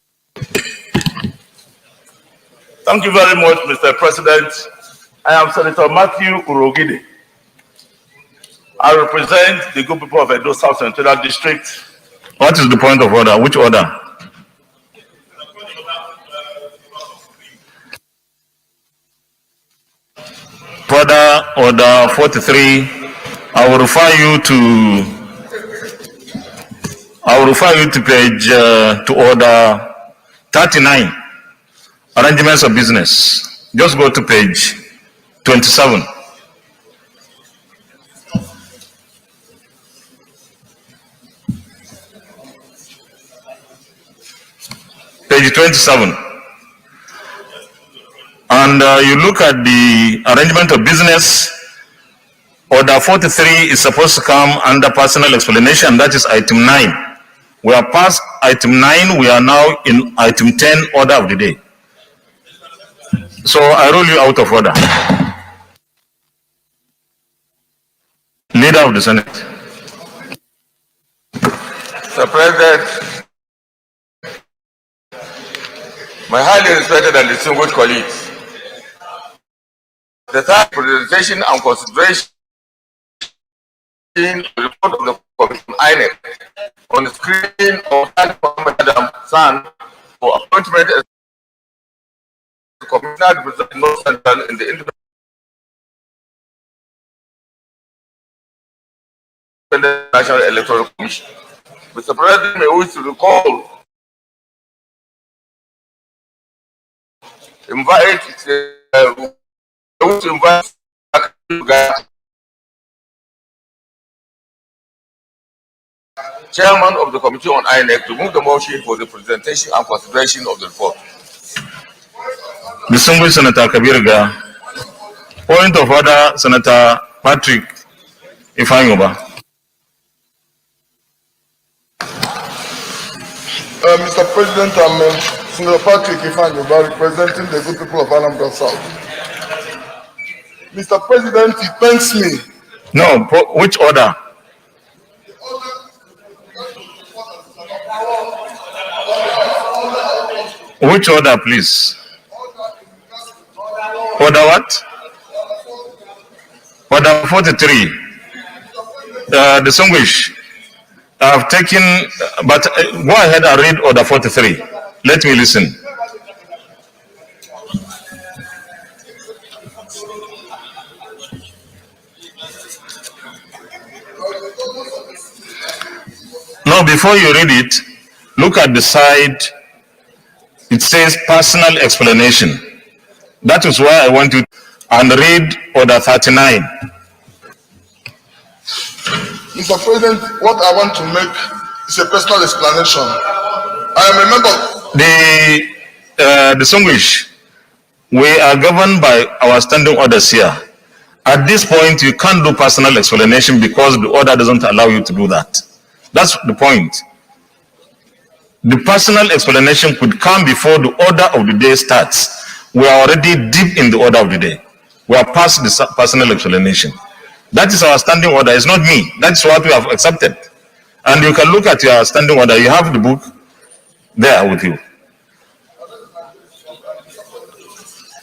Thank you very much, Mr. President. I am Senator Matthew Urogide. I represent the good people of Edo South Central District. What is the point of order? Which order? Order 43. I will refer you to page to order 39. Arrangements of business. Just go to page 27. Page 27. And you look at the arrangement of business. Order 43 is supposed to come under personal explanation. That is item 9. We are past item 9. We are now in item 10, order of the day. So I rule you out of order. Leader of the Senate. Mr. President, my highly respected and distinguished colleagues, the third presentation and consideration of the report of the Commission INEC on the screening of Madam San for appointment as Commissioner representing North Central in the Independent National Electoral Commission. Mr. President, may wish to recall, invite Chairman of the Committee on INEC to move the motion for the presentation and consideration of the report. Distinguished Senator Kabirga, point of order, Senator Patrick Ifeanyoba. Mr. President, I'm Senator Patrick Ifeanyoba, representing the good people of Anambra South. Mr. President, it pains me. No, which order? Which order, please? Order what? Order 43. Distinguished. I have taken, but go ahead and read order 43. Let me listen. No, before you read it, look at the side. It says personal explanation. That is why I want you and read order 39. Mr. President, what I want to make is a personal explanation. I am a member. The distinguished, we are governed by our standing orders here. At this point, you can't do personal explanation because the order doesn't allow you to do that. That's the point. The personal explanation could come before the order of the day starts. We are already deep in the order of the day. We are past the personal explanation. That is our standing order. It's not me. That's what we have accepted. And you can look at your standing order. You have the book there with you.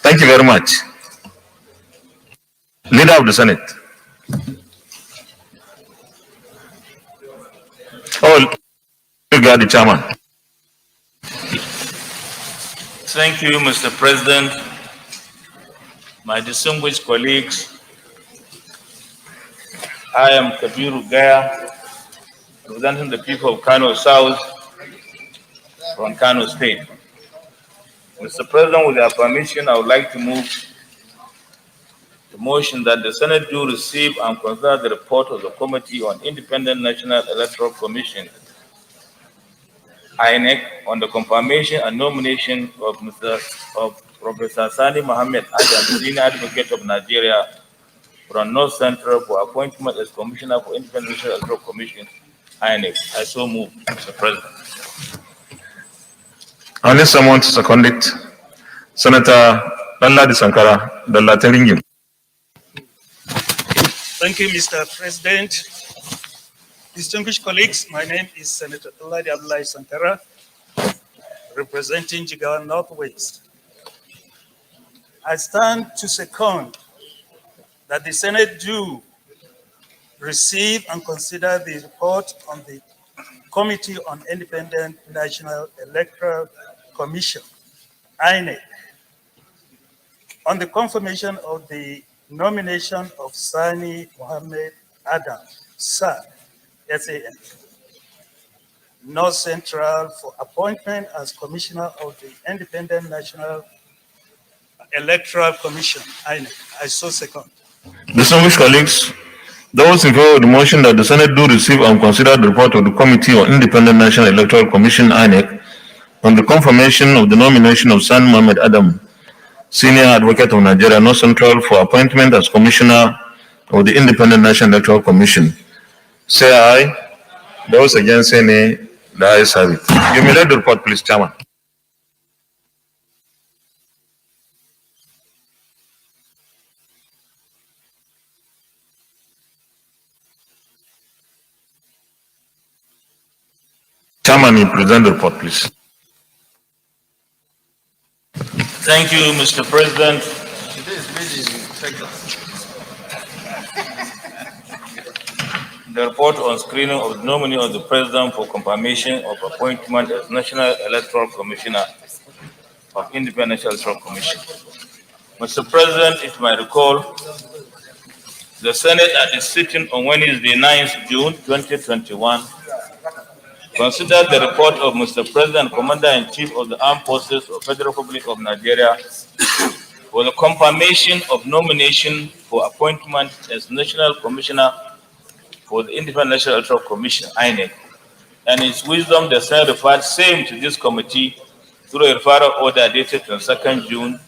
Thank you very much. Leader of the Senate. Oh, regard the chairman. Thank you, Mr. President. My distinguished colleagues, I am Kabiru Gaya, representing the people of Kano South from Kano State. Mr. President, with your permission, I would like to move the motion that the Senate do receive and consider the report of the Committee on Independent National Electoral Commission, INEC, on the confirmation and nomination of Professor Sani Mohammed Adam, Senior Advocate of Nigeria, from North Central for appointment as Commissioner for Independent National Electoral Commission, INEC. I so move, Mr. President. I need someone to second it. Senator Dalla Sankara, Dalla Teringim. Thank you, Mr. President. Distinguished colleagues, my name is Senator Abdullahi Sankara, representing Jigawa Northwest. I stand to second that the Senate do receive and consider the report on the Committee on Independent National Electoral Commission, INEC, on the confirmation of the nomination of Sani Mohammed Adam, SAN, SAN, North Central for appointment as Commissioner of the Independent National Electoral Commission, INEC. I so second. Distinguished colleagues, those in favor of the motion that the Senate do receive and consider the report of the Committee on Independent National Electoral Commission, INEC, on the confirmation of the nomination of Sani Mohammed Adam, Senior Advocate of Nigeria, North Central, for appointment as Commissioner of the Independent National Electoral Commission, say aye. Those against say nay. The ayes have it. You may read the report, please, Chairman. Chairman, you present the report, please. Thank you, Mr. President. The report on screening of the nominee of the President for confirmation of appointment as National Electoral Commissioner of Independent Electoral Commission. Mr. President, if you might recall, the Senate at its sitting on Wednesday, 9th June 2021, considered the report of Mr. President, Commander-in-Chief of the Armed Forces of the Federal Republic of Nigeria for the confirmation of nomination for appointment as National Commissioner for the Independent National Electoral Commission, INEC. And in its wisdom, the Senate referred same to this committee through a referral order dated 22nd June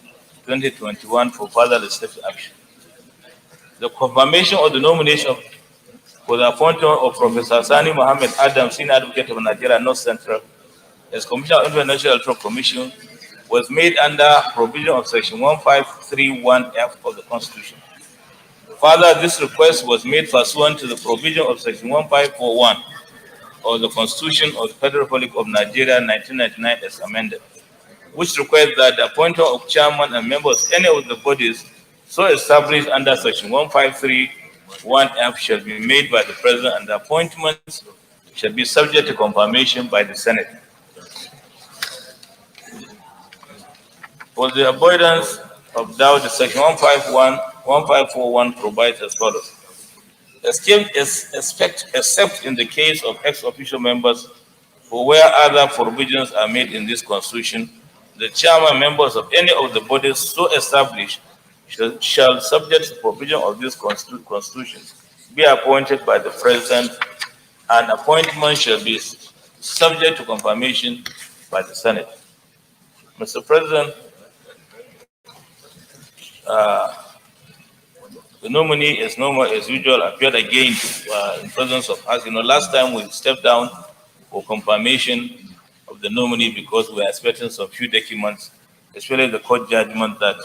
2021 for further legislative action. The confirmation of the nomination for the appointment of Professor Sani Mohammed Adam, Senior Advocate of Nigeria North Central, as Commissioner of the Independent National Electoral Commission was made under provision of Section 1531F of the Constitution. Further, this request was made pursuant to the provision of Section 1541 of the Constitution of the Federal Republic of Nigeria 1999 as amended, which requires that the appointment of chairman and members of any of the bodies so established under Section 1531F shall be made by the President, and the appointments shall be subject to confirmation by the Senate. For the avoidance of doubt, the Section 1541 provides as follows. Except in the case of ex-official members, or where other provisions are made in this Constitution, the chairman members of any of the bodies so established shall, subject to the provision of this Constitution, be appointed by the President, and appointment shall be subject to confirmation by the Senate. Mr. President, the nominee, as normal as usual, appeared again in presence of us. Last time we stepped down for confirmation of the nominee because we were expecting some few documents, especially the court judgment that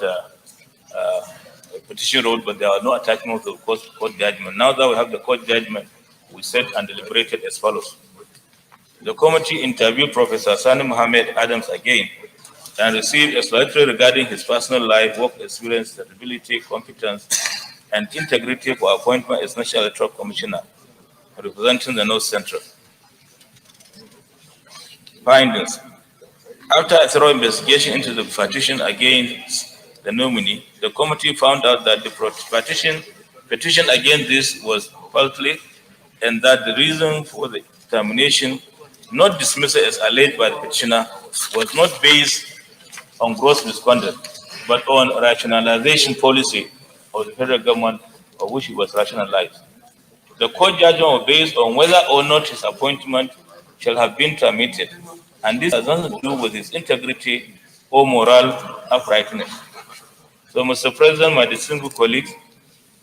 petition wrote, but there are no attachments to the court judgment. Now that we have the court judgment, we sat and deliberated as follows. The committee interviewed Professor Sani Mohammed Adams again and received explanatory regarding his personal life, work experience, stability, competence, and integrity for appointment as National Electoral Commissioner representing the North Central. Findings. After a thorough investigation into the petition against the nominee, the committee found out that the petition against this was faulty, and that the reason for the termination, not dismissal as alleged by the petitioner, was not based on gross misconduct, but on rationalization policy of the federal government, of which it was rationalized. The court judgment was based on whether or not his appointment shall have been terminated, and this has nothing to do with his integrity or moral uprightness. So, Mr. President, my distinguished colleagues,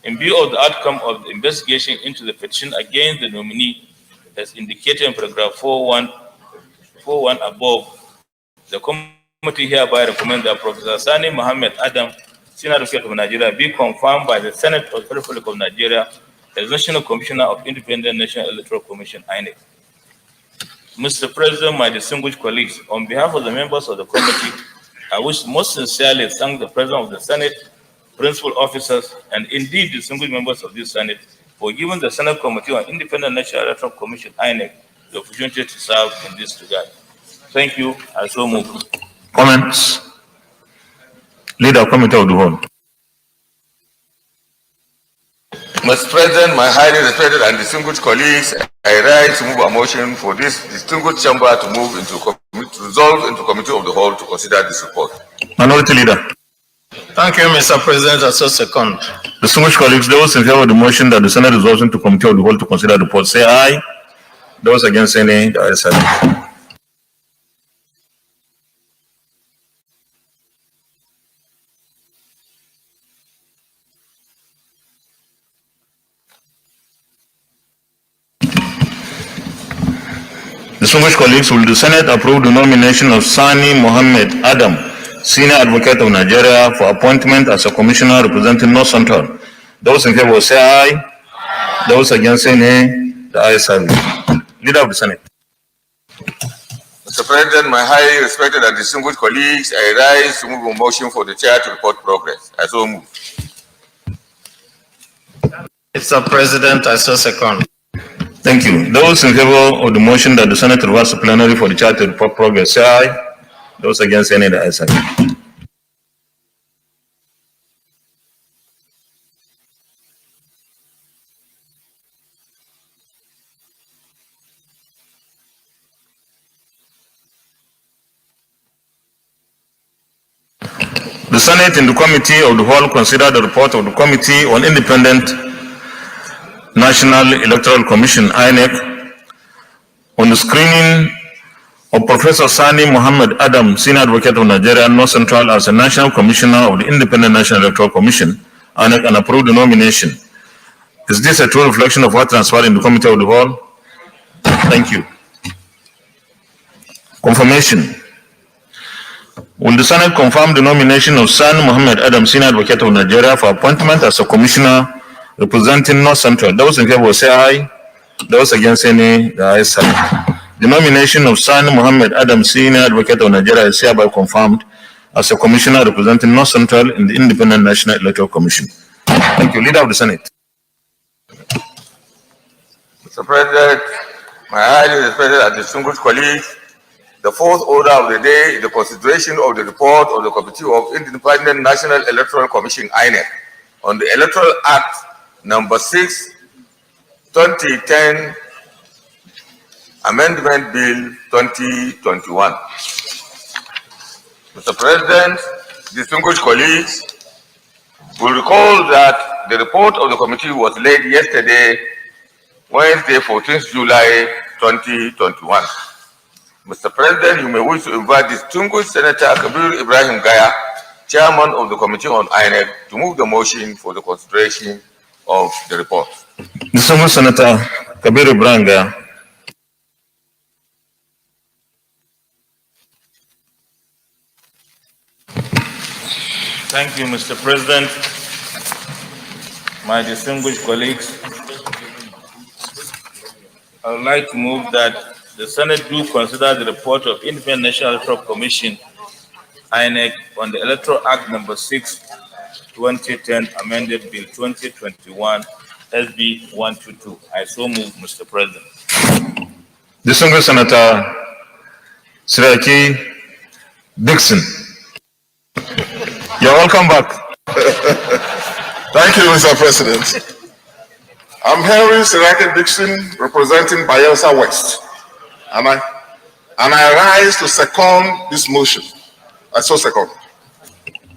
in view of the outcome of the investigation into the petition against the nominee, as indicated in paragraph 4.1 above, the committee hereby recommends that Professor Sani Mohammed Adam, Senior Advocate of Nigeria, be confirmed by the Senate of the Republic of Nigeria as National Commissioner of Independent National Electoral Commission, INEC. Mr. President, my distinguished colleagues, on behalf of the members of the committee, I wish most sincerely to thank the President of the Senate, principal officers, and indeed distinguished members of this Senate for giving the Senate Committee on Independent National Electoral Commission, INEC, the opportunity to serve in this regard. Thank you. I so move. Comments? Leader of Committee of the Whole. Mr. President, my highly respected and distinguished colleagues, I rise to move a motion for this distinguished chamber to move into to resolve into Committee of the Whole to consider this report. Minority Leader. Thank you, Mr. President. I so second. Distinguished colleagues, those in favor of the motion that the Senate resolves into Committee of the Whole to consider the report, say aye. Those against, say nay. The ayes have it. Distinguished colleagues, will the Senate approve the nomination of Sani Mohammed Adam, Senior Advocate of Nigeria, for appointment as a Commissioner representing North Central? Those in favor say aye. Those against say nay. The ayes have it. Leader of the Senate. Mr. President, my highly respected and distinguished colleagues, I rise to move a motion for the chair to report progress. I so move. Mr. President, I so second. Thank you. Those in favor of the motion that the Senate reverse the plenary for the chair to report progress, say aye. Those against, say nay. The ayes have it. The Senate in the Committee of the Whole considered the report of the Committee on Independent National Electoral Commission, INEC, on the screening of Professor Sani Muhammad Adam, Senior Advocate of Nigeria, North Central, as a National Commissioner of the Independent National Electoral Commission, INEC, and approved the nomination. Is this a true reflection of what transpired in the Committee of the Whole? Thank you. Confirmation. Will the Senate confirm the nomination of Sani Muhammad Adam, Senior Advocate of Nigeria, for appointment as a Commissioner representing North Central? Those in favor say aye. Those against, say nay. The ayes have it. The nomination of Sani Muhammad Adam, Senior Advocate of Nigeria, is hereby confirmed as a Commissioner representing North Central in the Independent National Electoral Commission. Thank you. Leader of the Senate. Mr. President, my highly respected and distinguished colleagues, the fourth order of the day is the consideration of the report of the Committee of Independent National Electoral Commission, INEC, on the Electoral Act number 6, 2010, Amendment Bill 2021. Mr. President, distinguished colleagues, will recall that the report of the committee was laid yesterday, Wednesday, 14th July 2021. Mr. President, you may wish to invite distinguished Senator Kabir Ibrahim Gaya, Chairman of the Committee on INEC, to move the motion for the consideration of the report. Distinguished Senator Kabir Ibrahim Gaya. Thank you, Mr. President. My distinguished colleagues, I would like to move that the Senate do consider the report of Independent National Electoral Commission, INEC, on the Electoral Act number 6, 2010, amended Bill 2021, SB 122. I so move, Mr. President. Distinguished Senator Siraki Dixon. You're welcome back. Thank you, Mr. President. I'm Henry Siraki Dixon, representing Bayelsa West, and I rise to second this motion. I so second.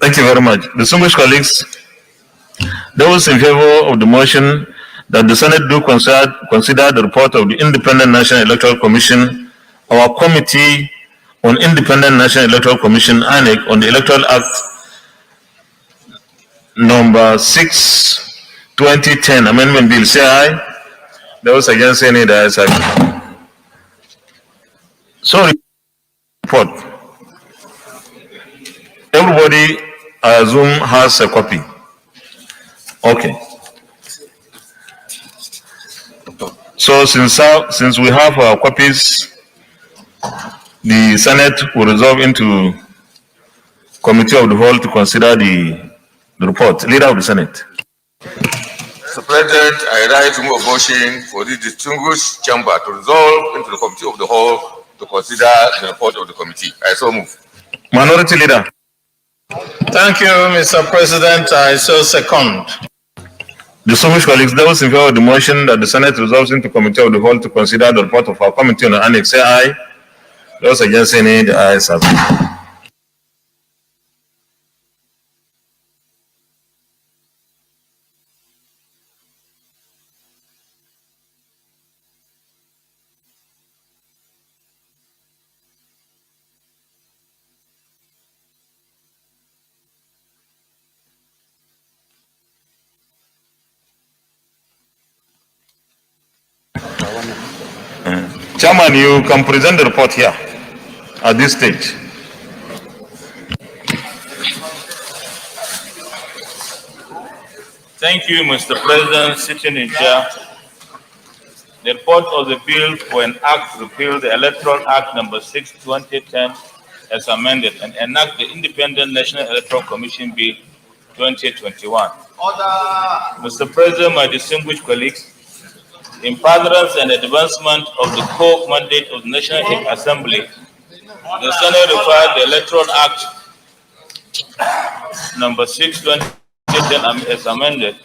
Thank you very much. Distinguished colleagues, those in favor of the motion that the Senate do consider the report of the Independent National Electoral Commission, our Committee on Independent National Electoral Commission, INEC, on the Electoral Act number 6, 2010, Amendment Bill, say aye. Those against, say nay. The ayes have it. Sorry, report. Everybody, I assume, has a copy. Okay. So since we have our copies, the Senate will resolve into Committee of the Whole to consider the report. Leader of the Senate. Mr. President, I rise to move a motion for this distinguished chamber to resolve into the Committee of the Whole to consider the report of the committee. I so move. Minority Leader. Thank you, Mr. President. I so second. Distinguished colleagues, those in favor of the motion that the Senate resolves into Committee of the Whole to consider the report of our Committee on the Annex, say aye. Those against, say nay. The ayes have it. Chairman, you can present the report here at this stage. Thank you, Mr. President, sitting in chair. The report of the bill for an act to repeal the Electoral Act number 6, 2010 as amended and enact the Independent National Electoral Commission Bill 2021. Mr. President, my distinguished colleagues, in furtherance and advancement of the core mandate of the National Assembly, the Senate required the Electoral Act number 6, 2010 as amended,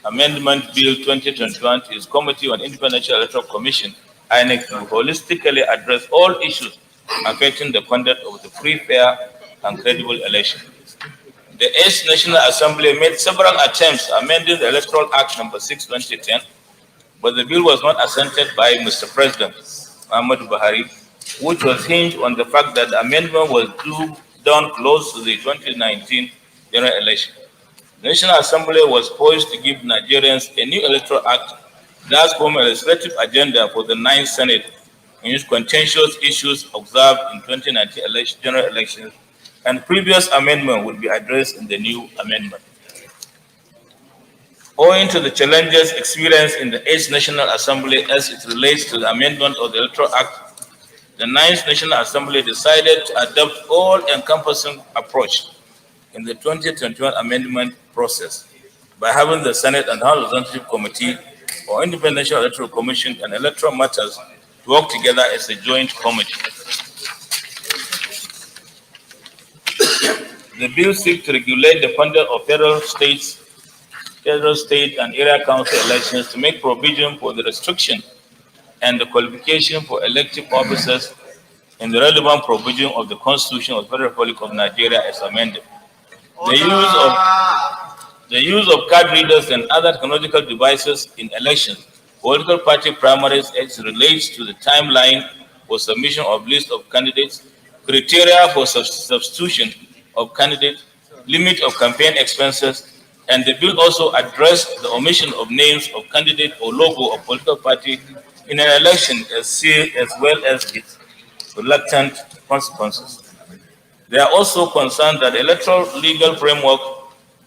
Amendment Bill 2021 to its Committee on Independent Electoral Commission, INEC, to holistically address all issues affecting the conduct of the free, fair, and credible election. The 8th National Assembly made several attempts amending the Electoral Act number 6, 2010, but the bill was not assented by Mr. President Buhari, which was hinged on the fact that the amendment was done close to the 2019 general election. The National Assembly was poised to give Nigerians a new electoral act that form a legislative agenda for the 9th Senate in which contentious issues observed in 2019 general elections and previous amendment would be addressed in the new amendment. Owing to the challenges experienced in the 8th National Assembly as it relates to the amendment of the Electoral Act, the 9th National Assembly decided to adopt all-encompassing approach in the 2021 amendment process by having the Senate and House Representative Committee or Independent Electoral Commission and Electoral Matters to work together as a joint committee. The bill seeks to regulate the conduct of federal, state, and area council elections to make provision for the restriction and the qualification for elective officers in the relevant provision of the Constitution of the Federal Republic of Nigeria as amended. The use of card readers and other technological devices in elections, political party primaries as it relates to the timeline for submission of list of candidates, criteria for substitution of candidates, limit of campaign expenses, and the bill also addressed the omission of names of candidate or logo of political party in an election as well as its reluctant consequences. They are also concerned that the electoral legal framework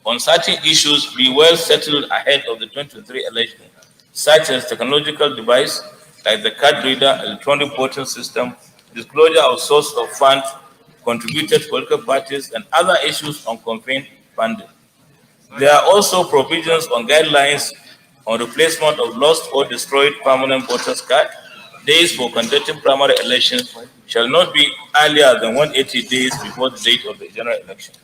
on certain issues be well settled ahead of the 2023 election, such as technological device like the card reader, electronic voting system, disclosure of source of funds contributed to political parties, and other issues on campaign funding. There are also provisions on guidelines on replacement of lost or destroyed permanent voters card. Days for conducting primary elections shall not be earlier than 180 days before the date of the general election.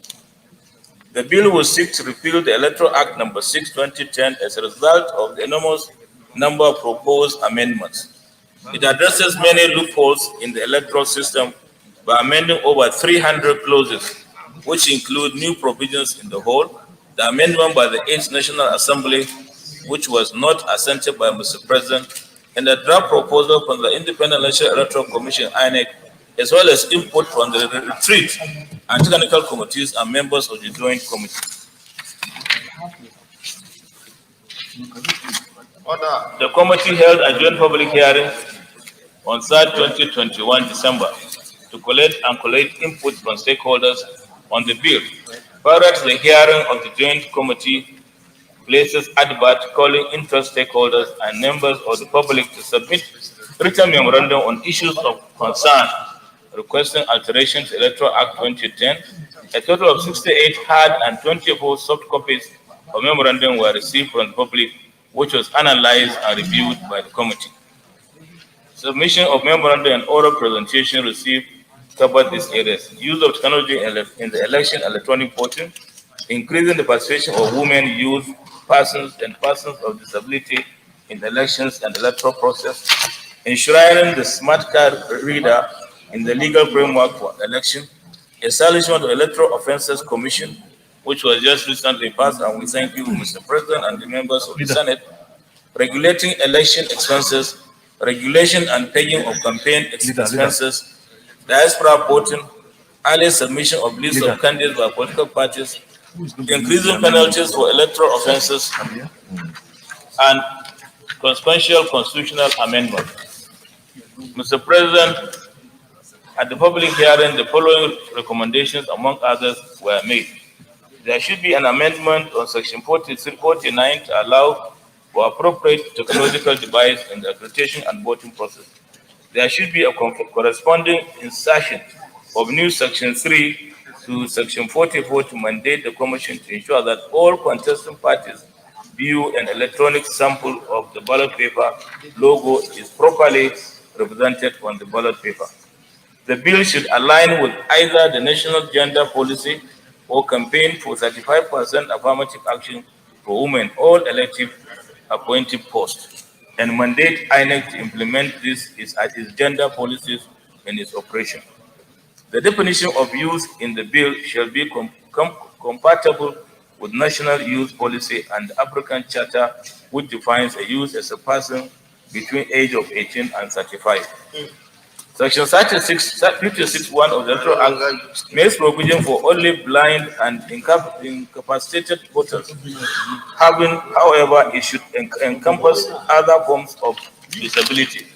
The bill will seek to repeal the Electoral Act number 6, 2010 as a result of the enormous number of proposed amendments. It addresses many loopholes in the electoral system by amending over 300 clauses, which include new provisions in the whole, the amendment by the 8th National Assembly, which was not assented by Mr. President, and a draft proposal from the Independent National Electoral Commission, INEC, as well as input from the retreat and technical committees and members of the joint committee. The committee held a joint public hearing on 3rd 2021 December to collect and collate input from stakeholders on the bill. Prior to the hearing of the joint committee, places advert calling interest stakeholders and members of the public to submit written memorandum on issues of concern, requesting alteration to Electoral Act 2010. A total of 68 hard and 24 soft copies of memorandum were received from the public, which was analyzed and reviewed by the committee. Submission of memorandum and oral presentation received covered these areas: use of technology in the election, electronic voting, increasing the participation of women, youth, persons, and persons of disability in the elections and electoral process, enshrining the smart card reader in the legal framework for election, establishment of Electoral Offences Commission, which was just recently passed, and we thank you, Mr. President, and the members of the Senate, regulating election expenses, regulation and paying of campaign expenses, diaspora voting, early submission of lists of candidates by political parties, increasing penalties for electoral offenses, and consequential constitutional amendment. Mr. President, at the public hearing, the following recommendations, among others, were made. There should be an amendment on Section 49 to allow for appropriate technological device in the accreditation and voting process. There should be a corresponding insertion of new Section 3 to Section 44 to mandate the Commission to ensure that all contesting parties view an electronic sample of the ballot paper logo is properly represented on the ballot paper. The bill should align with either the national gender policy or campaign for 35% affirmative action for women all elective appointed posts and mandate INEC to implement this as its gender policies in its operation. The definition of youth in the bill shall be compatible with national youth policy and the African Charter, which defines a youth as a person between age of 18 and 35. Section 56(1) of the Electoral Act makes provision for only blind and incapacitated voters. However, it should encompass other forms of disability.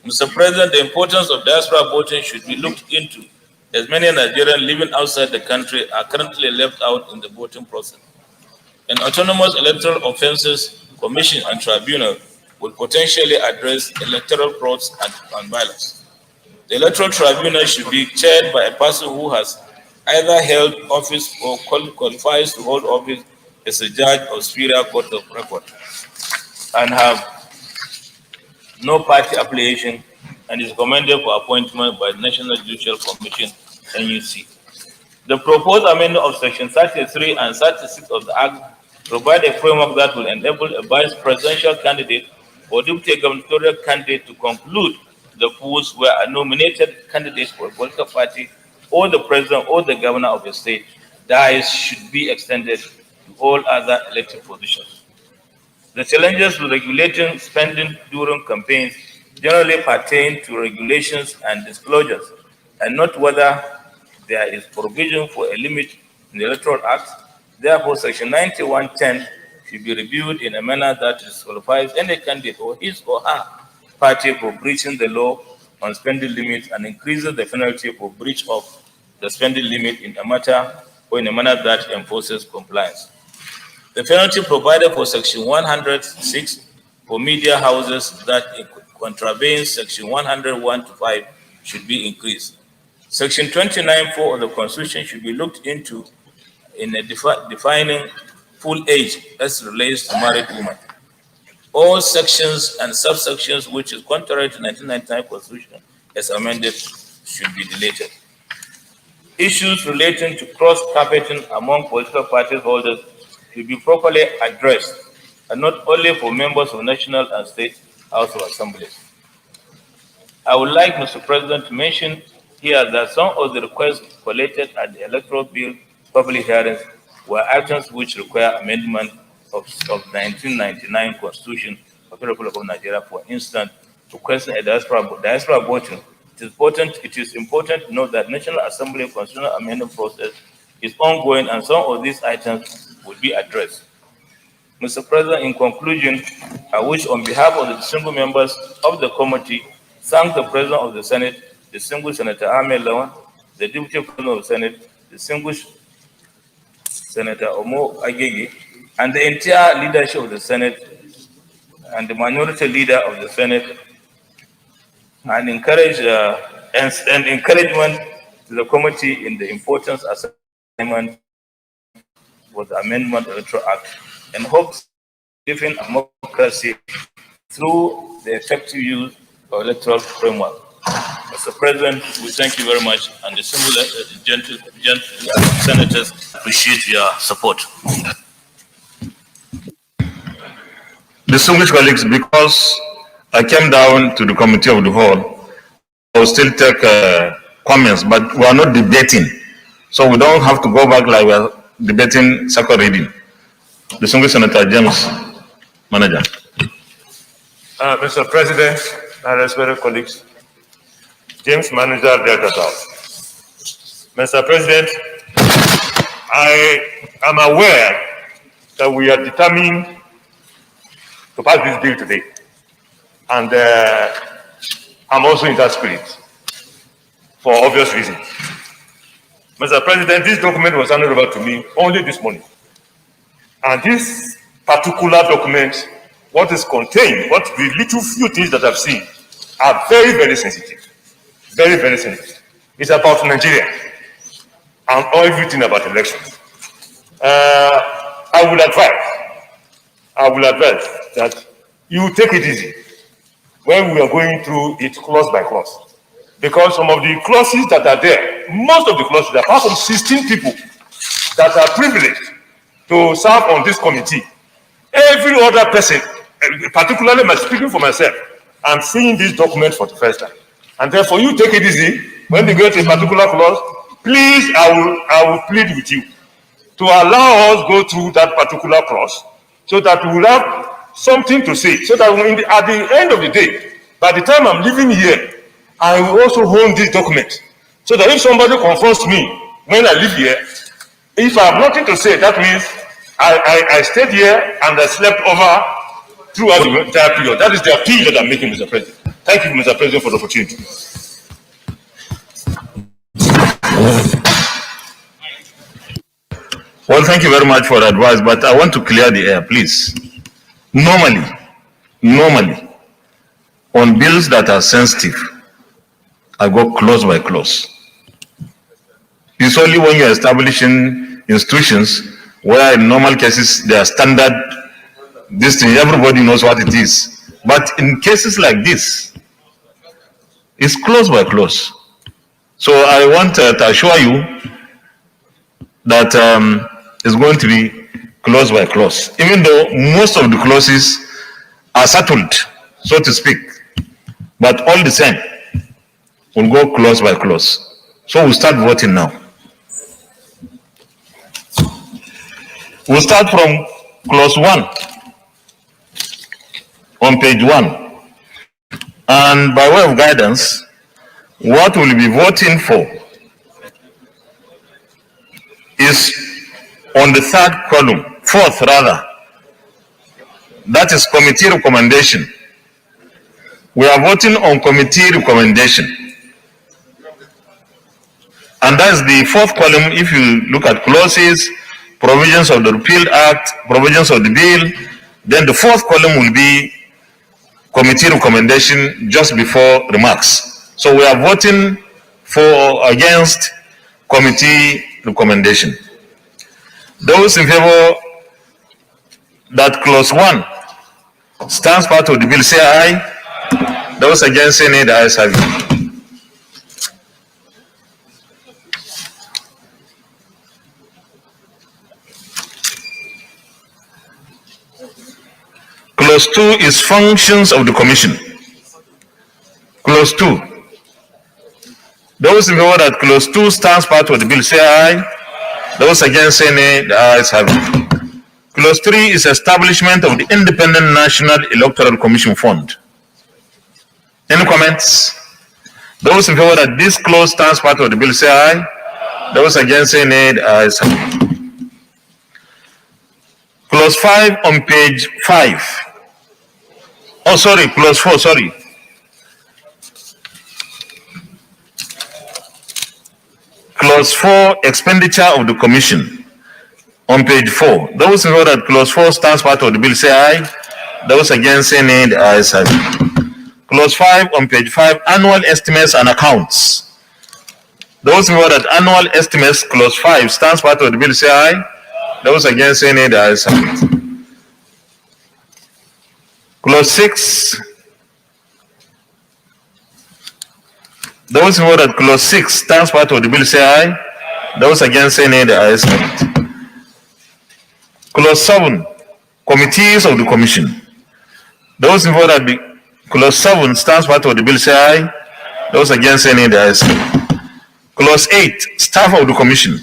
Mr. President, the importance of diaspora voting should be looked into, as many Nigerians living outside the country are currently left out in the voting process. An autonomous electoral offences commission and tribunal will potentially address electoral frauds and violence. The electoral tribunal should be chaired by a person who has either held office or qualifies to hold office as a judge of superior court of record and have no party affiliation and is recommended for appointment by the National Judicial Commission, NUC. The proposed amendment of Section 33 and 36 of the Act provide a framework that will enable a vice presidential candidate or deputy gubernatorial candidate to conclude the polls where a nominated candidate for a political party or the president or the governor of a state dies should be extended to all other elected positions. The challenges to regulating spending during campaigns generally pertain to regulations and disclosures, and not whether there is provision for a limit in the Electoral Act. Therefore, Section 9110 should be reviewed in a manner that disqualifies any candidate or his or her party for breaching the law on spending limits and increases the penalty for breach of the spending limit in a matter or in a manner that enforces compliance. The penalty provided for Section 106 for media houses that contravenes Section 101 to 5 should be increased. Section 29(4) of the Constitution should be looked into in a defining full age as relates to married women. All sections and subsections which is contrary to 1999 Constitution as amended should be deleted. Issues relating to cross-carpeting among political party holders should be properly addressed, and not only for members of national and state House of Assemblies. I would like, Mr. President, to mention here that some of the requests collated at the Electoral Bill public hearings were items which require amendment of 1999 Constitution of the Republic of Nigeria. For instance, requesting a diaspora voting. It is important to note that National Assembly constitutional amendment process is ongoing, and some of these items will be addressed. Mr. President, in conclusion, I wish on behalf of the distinguished members of the committee, thank the President of the Senate, distinguished Senator Ahmed Lawan, the Deputy President of the Senate, distinguished Senator Omo Agege, and the entire leadership of the Senate and the minority leader of the Senate, and encourage and encouragement to the committee in the importance assignment for the amendment of the Electoral Act, and hopes living democracy through the effective use of electoral framework. Mr. President, we thank you very much, and the gentle senators appreciate your support. Distinguished colleagues, because I came down to the committee of the whole, I will still take comments, but we are not debating. So we don't have to go back like we are debating second reading. Distinguished Senator James, Manager. Mr. President, and respected colleagues, James Manager, Delta South. Mr. President, I am aware that we are determined to pass this bill today. And I'm also in that spirit for obvious reasons. Mr. President, this document was handed over to me only this morning. And this particular document what is contained, what the little few things that I've seen are very, very sensitive. Very, very sensitive. It's about Nigeria and everything about elections. I will advise that you take it easy when we are going through it clause by clause. Because some of the clauses that are there, most of the clauses, apart from 16 people that are privileged to serve on this committee, every other person, particularly speaking for myself, I'm seeing this document for the first time. And therefore, you take it easy. When you get a particular clause, please, I will plead with you to allow us go through that particular clause so that we will have something to say, so that at the end of the day, by the time I'm leaving here, I will also own this document, so that if somebody confronts me when I leave here, if I have nothing to say, that means I stayed here and I slept over throughout the entire period. That is the appeal that I'm making, Mr. President. Thank you, Mr. President, for the opportunity. Well, thank you very much for the advice, but I want to clear the air, please. Normally, on bills that are sensitive, I go clause by clause. It's only when you're establishing institutions where in normal cases they are standard, this thing, everybody knows what it is. But in cases like this, it's clause by clause. So I want to assure you that it's going to be clause by clause, even though most of the clauses are settled, so to speak. But all the same, we'll go clause by clause. So we'll start voting now. We'll start from clause 1 on page 1. And by way of guidance, what we'll be voting for is on the fourth rather. That is committee recommendation. We are voting on committee recommendation. And that's the fourth column. If you look at clauses, provisions of the repealed act, provisions of the bill, then the fourth column will be committee recommendation just before remarks. So we are voting against committee recommendation. Those in favor that clause 1 stands part of the bill, say aye. Those against, say nay. The ayes have it. Clause 2 is functions of the commission. Clause 2. Those in favor that clause 2 stands part of the bill, say aye. Those against, say nay. The ayes have it. Clause 3 is establishment of the Independent National Electoral Commission Fund. Any comments? Those in favor that this clause stands part of the bill, say aye. Those against, say nay. The ayes have it. Clause 5 on page 5. Oh, sorry, clause 4, sorry. Clause 4, expenditure of the commission on page 4. Those in favor that clause 4 stands part of the bill, say aye. Those against, say nay. The ayes have it. Clause 5 on page 5, annual estimates and accounts. Those in favor that annual estimates, clause 5 stands part of the bill, say aye. Those against, say nay. The ayes have it. Clause 6. Those in favor that clause 6 stands part of the bill, say aye. Those against, say nay. The ayes have it. Clause 7. Committees of the commission. Those in favor that the clause 7 stands part of the bill, say aye. Those against, say nay. The ayes have it. Clause 8. Staff of the commission.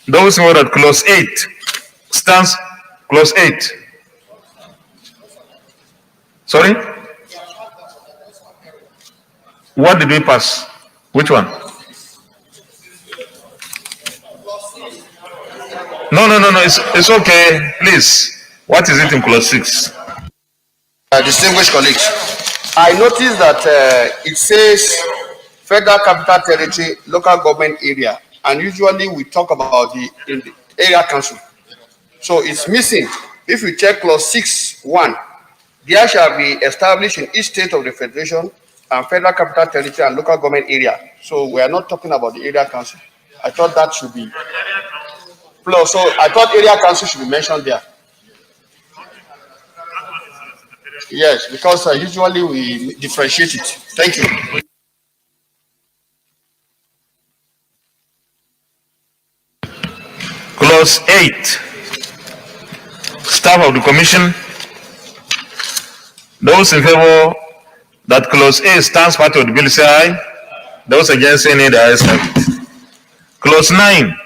Those in favor that clause 8 stands. Clause 8. Sorry? What did we pass? Which one? No. It's okay. Please. What is it in clause 6? Distinguished colleagues, I noticed that it says Federal Capital Territory, local government area, and usually we talk about the area council. So it's missing If you check clause 6.1, there shall be established in each state of the Federation and Federal Capital Territory and local government area. So we are not talking about the area council. I thought that should be plus. So I thought area council should be mentioned there. Yes, because usually we differentiate it. Thank you. Clause 8. Staff of the Commission. Those in favor that clause A stands part of the bill say aye. Those against say nay, the ayes have it. Clause 9.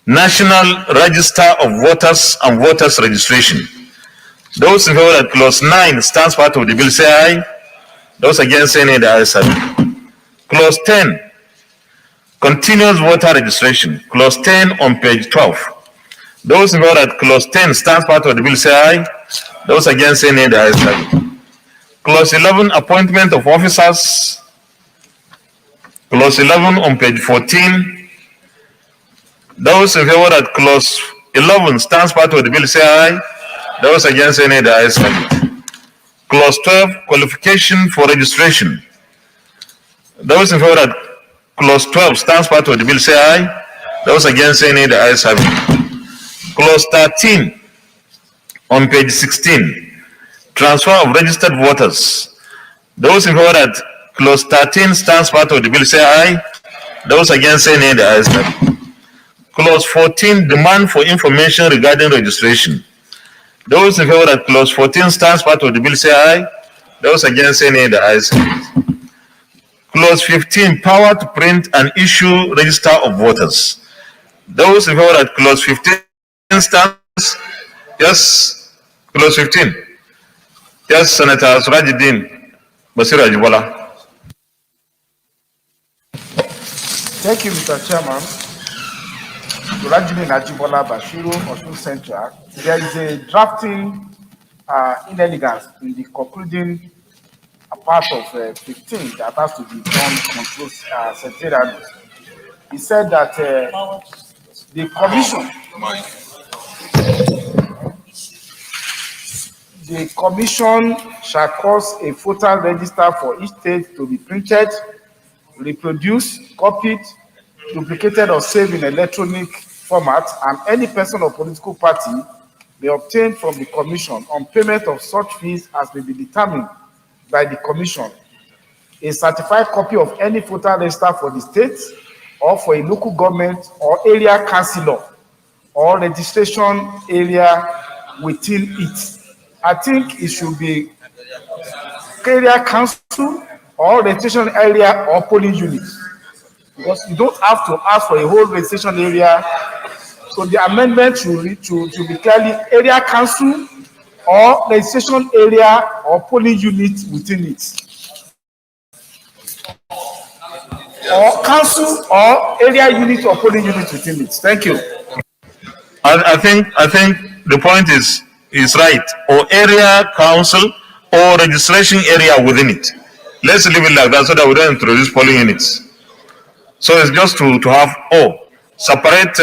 National Register of Voters and Voters Registration. Those in favor that clause 9 stands part of the bill say aye. Those against say nay, the ayes have it. Clause 10. Continuous voter registration. Clause 10 on page 12. Those in favor that clause 10 stands part of the bill say aye. Those against say nay, the ayes have it. Clause 11, appointment of officers. Clause 11 on page 14. Those in favor that clause 11 stands part of the bill say aye. Those against say nay, the ayes have it. Clause 12, qualification for registration. Those in favor that clause 12 stands part of the bill say aye. Those against say nay, the ayes have it. Clause 13 on page 16. Transfer of registered voters. Those in favor that clause 13 stands part of the bill say aye. Those against say nay, the ayes have it. Clause 14, demand for information regarding registration. Those in favor that clause 14 stands part of the bill say aye. Those against say nay, the ayes have it. Clause 15, power to print and issue register of voters. Those in favor that clause 15 stands. Yes, clause 15. Yes, Senator Surajideen Basiru Ajibola. Thank you, Mr. Chairman. Surajideen Ajibola Basiru, Osun Central. There is a drafting inelegance in the concluding part of 15 that has to be done control secretariat. He said that the commission shall cause a voter register for each state to be printed, reproduced, copied, duplicated or saved in electronic format, and any person or political party may obtain from the commission on payment of such fees as may be determined by the commission a certified copy of any voter register for the state or for a local government or area councillor or registration area within it. I think it should be area council or registration area or polling unit, because you don't have to ask for a whole registration area. So the amendment should be clearly area council or registration area or polling unit within it, or council or area unit or polling unit within it. Thank you. I think the point is right. Or area council or registration area within it. Let's leave it like that so that we don't introduce polling units. So it's just to have separate,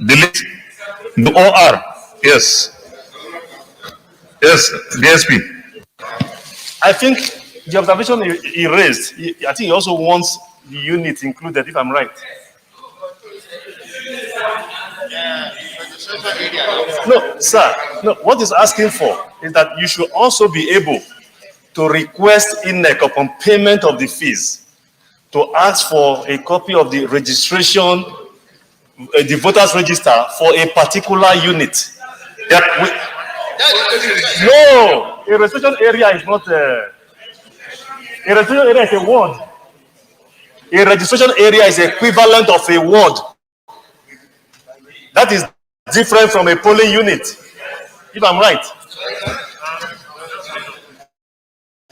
delete the OR. Yes. Yes, DSP. I think the observation he raised, I think he also wants the unit included, if I'm right. No, sir. No, what he's asking for is that you should also be able to request INEC upon payment of the fees to ask for a copy of the registration, the voters register for a particular unit. No, a registration area is not a registration area is a ward. A registration area is equivalent of a ward. That is different from a polling unit, if I'm right.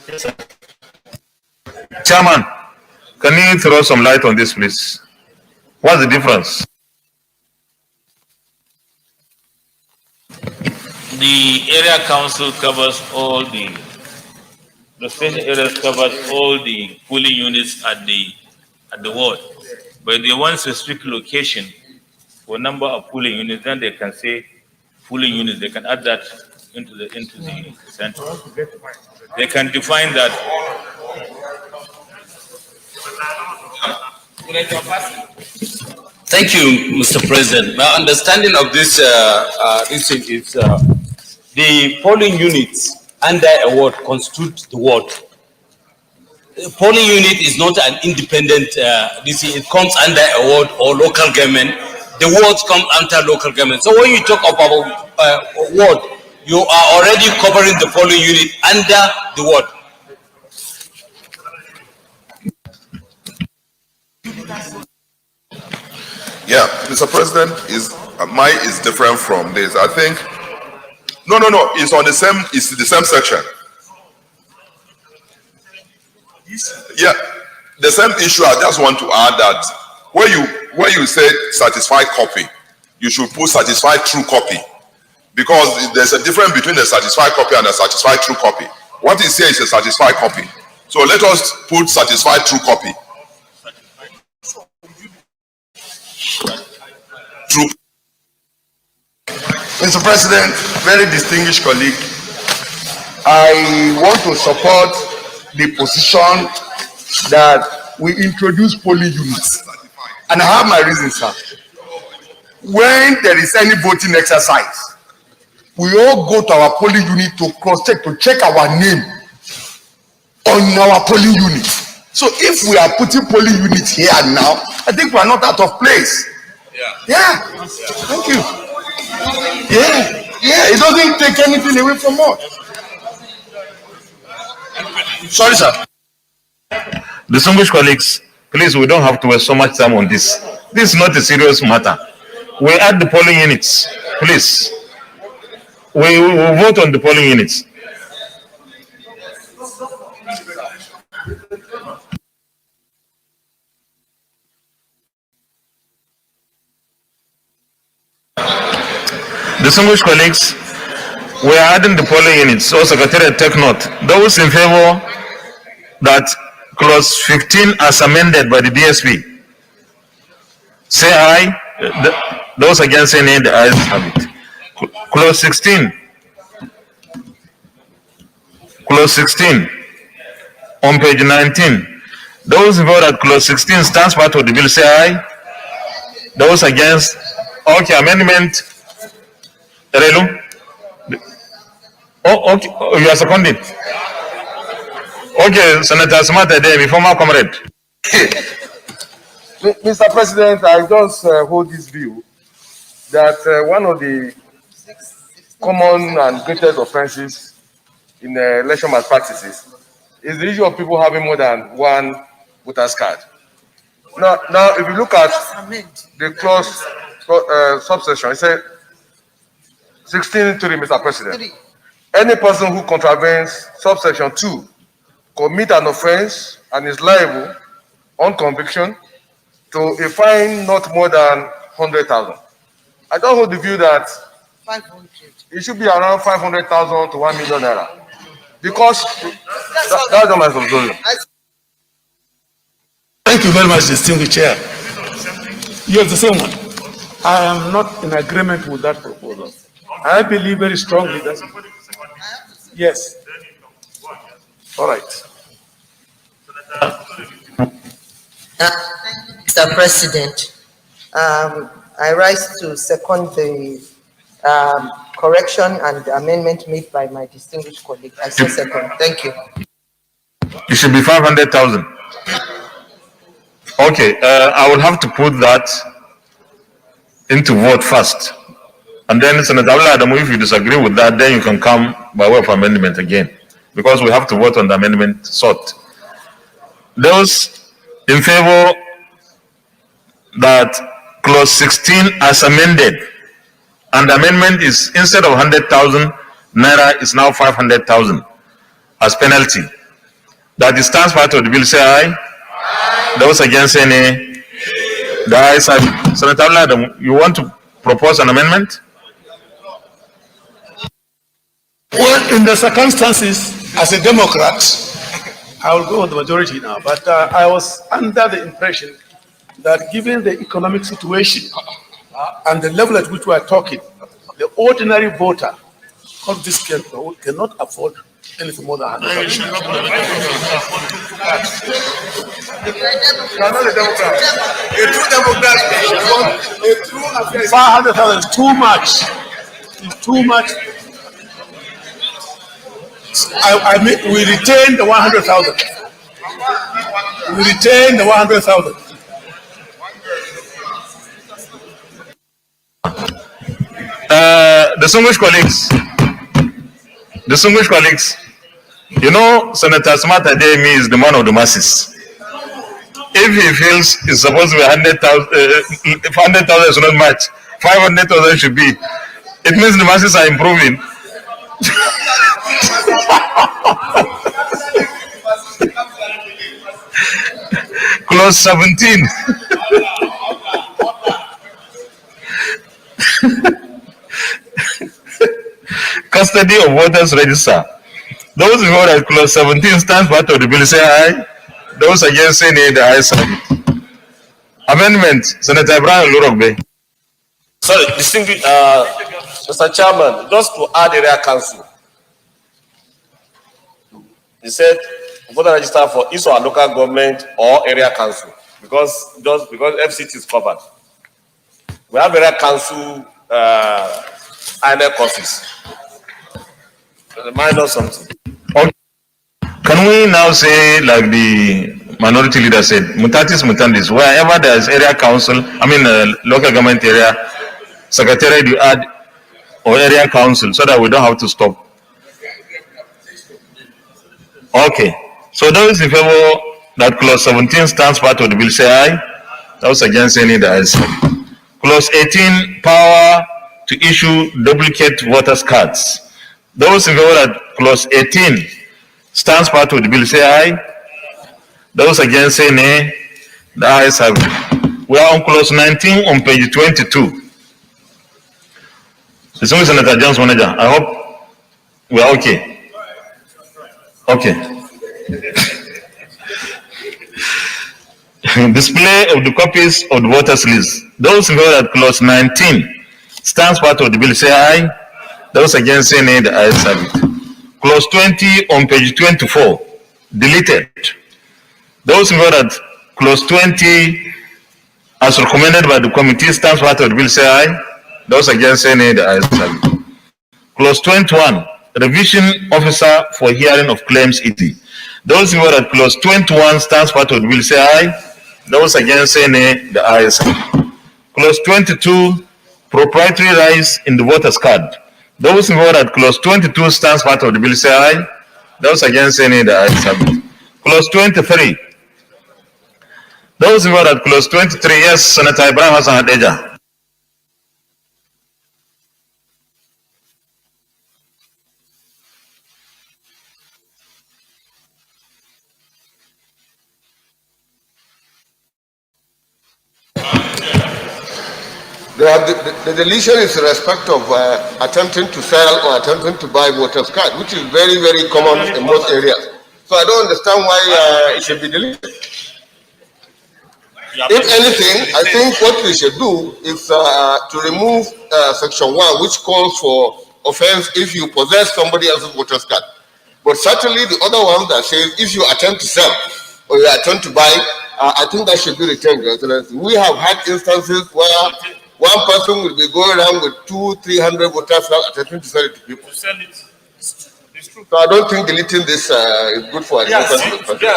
Yes, sir. Chairman, can you throw some light on this, please? What's the difference? The area council covers all the station areas covers all the polling units at the ward, but they want a specific location for number of polling units. Then they can say polling units. They can add that into the center. They can define that. Thank you, Mr. President. My understanding of this thing is the polling units under a ward constitute the ward. The polling unit is not an independent, it comes under a ward or local government. The wards come under local government. So when you talk about ward, you are already covering the polling unit under the ward. Yeah, Mr. President, mine is different from this. I think no, it's on the same. It's the same section. Yeah, the same issue. I just want to add that where you say certified copy, you should put certified true copy, because there's a difference between a certified copy and a certified true copy. What is here is a certified copy. So let us put certified true copy. True. Mr. President, very distinguished colleague, I want to support the position that we introduce polling units. And I have my reasons, sir. When there is any voting exercise, we all go to our polling unit to cross-check, to check our name on our polling unit. So if we are putting polling units here and now, I think we are not out of place. Yeah. Thank you. Yeah, it doesn't take anything away from us. Sorry, sir. Distinguished colleagues, please, we don't have to waste so much time on this. This is not a serious matter. We add the polling units, please. We will vote on the polling units. Distinguished colleagues, we are adding the polling units. So, Secretariat, take note. Those in favor that clause 15 as amended by the DSP, say aye. Those against say nay, the ayes have it. Clause 16. Clause 16 on page 19. Those in favor that clause 16 stands part of the bill, say aye. Those against, okay, amendment. Relu? Oh, okay. Oh, you are seconding. Okay, Senator Smata, my former comrade. Mr. President, I just hold this view that one of the common and greatest offenses in election malpractices is the issue of people having more than one voter's card. Now, if you look at the clause subsection, it says 16.3, Mr. President. Any person who contravenes subsection 2 commit an offense and is liable on conviction to a fine not more than 100,000. I don't hold the view that 500. It should be around 500,000 to 1 million naira, because that's not my solution. Thank you very much, distinguished chair. You're the same one. I am not in agreement with that proposal. I believe very strongly that yes. All right. Mr. President, I rise to second the correction and amendment made by my distinguished colleague. I say second. Thank you. It should be 500,000. Okay, I will have to put that into vote first. And then, Senator Adamu, if you disagree with that, then you can come by way of amendment again, because we have to vote on the amendment sought. Those in favor that clause 16 as amended, and the amendment is instead of 100,000 naira is now 500,000 as penalty. That is stands part of the bill, say aye. Aye. Those against say nay. The ayes have it. Senator Adamu, you want to propose an amendment? Well, in the circumstances, as a Democrat, I will go with the majority now. But I was under the impression that given the economic situation and the level at which we are talking, The ordinary voter of this country cannot afford anything more than 100,000. You are not a Democrat. A true Democrat, 500,000 is too much. It's too much. I mean, we retain the 100,000. We retain the 100,000. Distinguished colleagues, you know, Senator Smart Adeyemi is the man of the masses. If he feels it's supposed to be 100,000, 100,000 is not much, 500,000 should be. It means the masses are improving. Clause 17. Custody of voters register. Those who vote at clause 17 stands part of the bill say aye. Those against say nay, the ayes have it. Amendment, Senator Abraham Lurogbe. Sorry, distinguished, Mr. Chairman, just to add area council. He said voter register for each of our local government or area council because FCT is covered. We have area council INEC office. Remind us something. Okay. Can we now say, like the minority leader said, mutatis mutandis, wherever there is area council, local government area, secretariat you add, or area council, so that we don't have to stop. Okay. So those in favor that clause 17 stands part of the bill say aye. Those against any the ayes. Clause 18, power to issue duplicate voters cards. Those in favor that clause 18 stands part of the bill say aye. Those against say nay. The ayes have it. We are on clause 19 on page 22. Distinguished Senator Jones Manager, I hope we are okay. Okay. Display of the copies of the voters list. Those in favor that clause 19 stands part of the bill say aye. Those against say nay, the ayes have it. Clause 20 on page 24, deleted. Those in favor that clause 20 as recommended by the committee stands part of the bill say aye. Those against say nay, the ayes have it. Clause 21, revision officer for hearing of claims ED. Those in favor that clause 21 stands part of the bill say aye. Those against say nay, the ayes have it. Clause 22, proprietary rights in the voters card. Those in favor that clause 22 stands part of the bill say aye. Those against say nay, the ayes have it. Clause 23. Those in favor that clause 23, yes, Senator Ibrahim Hassan Hadeja. The deletion is in respect of attempting to sell or attempting to buy voters' card, which is very, very common in most areas. So I don't understand why it should be deleted. If anything, I think what we should do is to remove section 1, which calls for offense if you possess somebody else's voters' card. But certainly the other one that says if you attempt to sell or you attempt to buy, I think that should be retained, Your Excellency. We have had instances where one person will be going around with 200-300 voters attempting to sell it to people. It's true. So I don't think deleting this is good for us. B and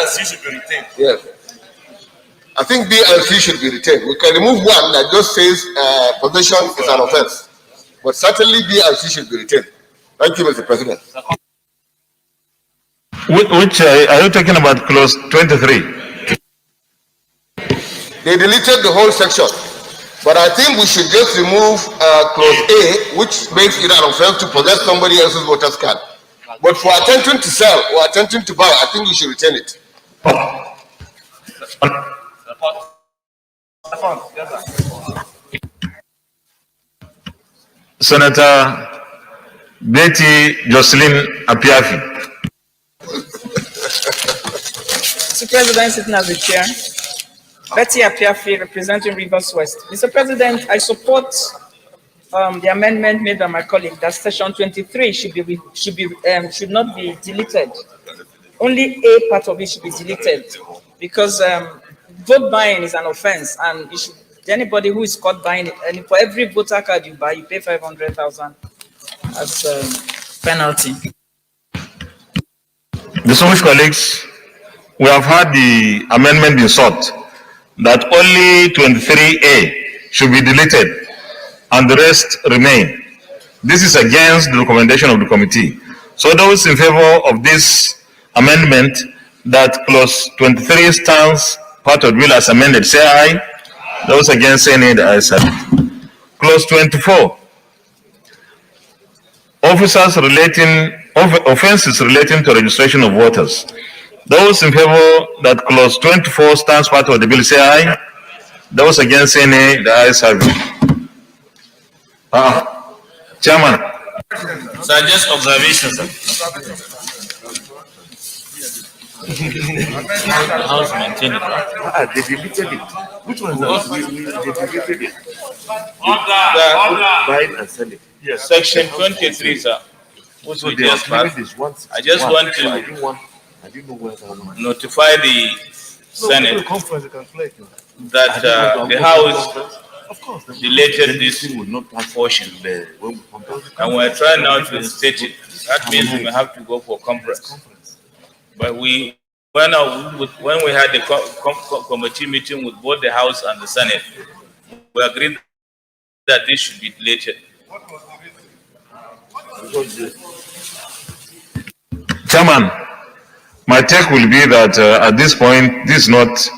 C should be retained. Yes. I think B and C should be retained. We can remove one that just says possession is an offense. But certainly B and C should be retained. Thank you, Mr. President. Which are you talking about clause 23? They deleted the whole section. But I think we should just remove clause A, which makes it an offense to possess somebody else's voter's card. But for attempting to sell or attempting to buy, I think we should retain it. Senator Betty Jocelyn Apiafi. Mr. President, sitting as the chair. Betty Apiafi, representing Rivers West. Mr. President, I support the amendment made by my colleague that section 23 should not be deleted. Only a part of it should be deleted because vote buying is an offense, and anybody who is caught buying it, and for every voter card you buy, you pay 500,000 as penalty. Distinguished colleagues, we have had the amendment in sought that only 23A should be deleted and the rest remain. This is against the recommendation of the committee. So those in favor of this amendment that clause 23 stands part of the bill as amended, say aye. Those against, say nay. The ayes have it. Clause 24. Offenses relating to registration of voters. Those in favor that clause 24 stands part of the bill, say aye. Those against, say nay. The ayes have it. Chairman. Sir, just observation, sir. House maintained. They deleted it. Which one is that? They deleted it. Buy and sell it. Yes. Section 23, sir. Which we just passed. I just want to notify the Senate that the House deleted this portion, and we're trying now to state it. That means we may have to go for conference. But when we had the committee meeting with both the House and the Senate, we agreed that this should be deleted. Chairman, my take will be that at this point, this is not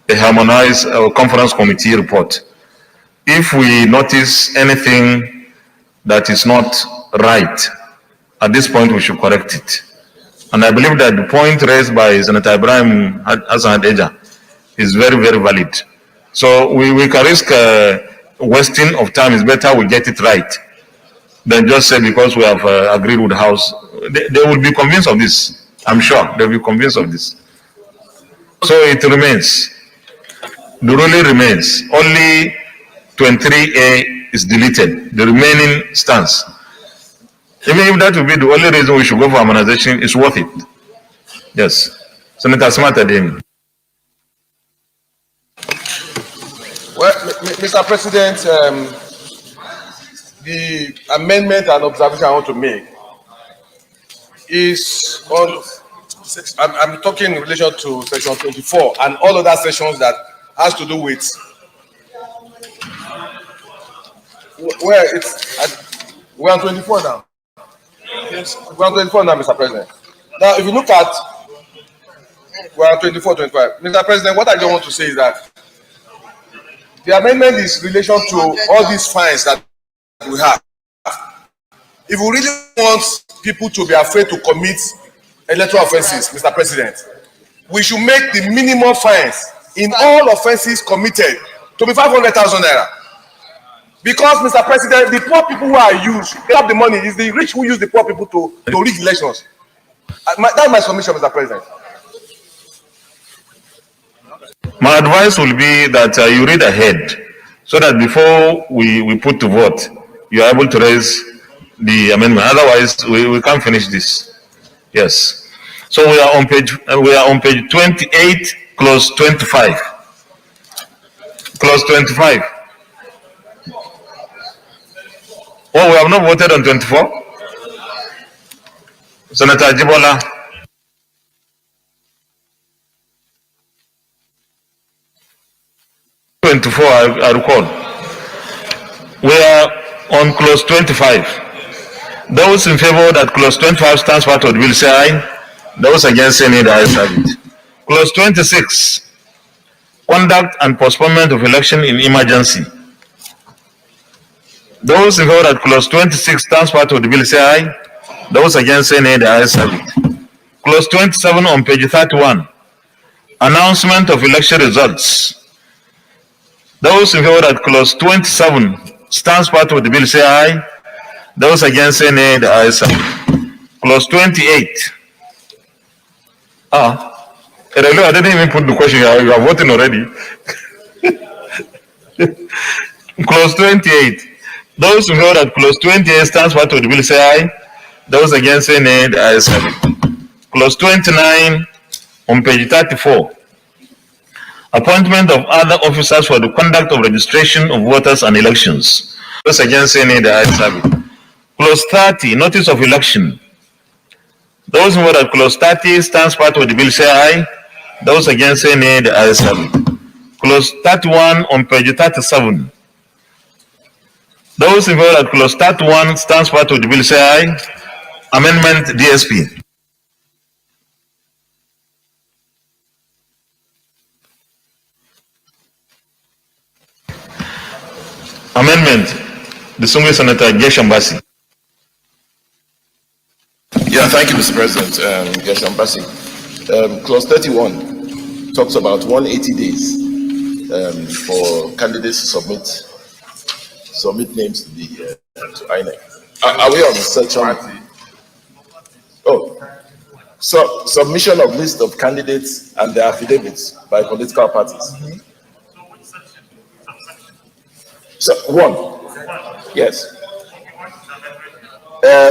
a harmonized conference committee report. If we notice anything that is not right, at this point we should correct it. And I believe that the point raised by Senator Ibrahim Hassan Eja is very, very valid. So we can risk wasting of time. It's better we get it right than just say because we have agreed with the House. They will be convinced of this. I'm sure they'll be convinced of this. So it remains. The ruling remains. Only 23A is deleted. The remaining stands. Even if that will be the only reason we should go for harmonization, it's worth it. Yes. Senator Smart Ademi. Well, Mr. President, the amendment and observation I want to make is on, I'm talking in relation to section 24 and all other sections that has to do with where it's, we're on 24 now. Yes, we're on 24 now, Mr. President. Now, if you look at, we're on 24, 25. Mr. President, what I just want to say is that the amendment is in relation to all these fines that we have. If we really want people to be afraid to commit electoral offenses, Mr. President, we should make the minimum fines in all offenses committed to be 500,000 naira. Because, Mr. President, the poor people who are used, they have the money. It's the rich who use the poor people to rig elections. That's my submission, Mr. President. My advice will be that you read ahead so that before we put to vote, you are able to raise the amendment. Otherwise, we can't finish this. Yes. So we are on page 28, clause 25. Clause 25. Oh, we have not voted on 24? Senator Jibola. I recall. We are on clause 25. Those in favor that clause 25 stands part of the bill say aye. Those against say nay. The ayes have it. Clause 26. Conduct and postponement of election in emergency. Those in favor that clause 26 stands part of the bill say aye. Those against say nay. The ayes have it. Clause 27 on page 31. Announcement of election results. Those in favor that clause 27 stands part of the bill say aye. Those against say nay. The ayes have it. Clause 28. I didn't even put the question. You are voting already. Clause 28. Those in favor that clause 28 stands part of the bill say aye. Those against say nay. The ayes have it. Clause 29 on page 34. Appointment of other officers for the conduct of registration of voters and elections. Those against say nay. The ayes have it. Clause 30, notice of election. Those in favor that clause 30 stands part of the bill say aye. Those against say nay. The ayes have it. Clause 31 on page 37. Those in favor that clause 31 stands part of the bill say aye. Amendment DSP. Amendment. Distinguished Senator Geshambasi. Yeah, thank you, Mr. President. Geshambasi. Clause 31 talks about 180 days for candidates to submit names to the to INEC. Are we on the search on? Oh, so submission of list of candidates and their affidavits by political parties. So one, yes,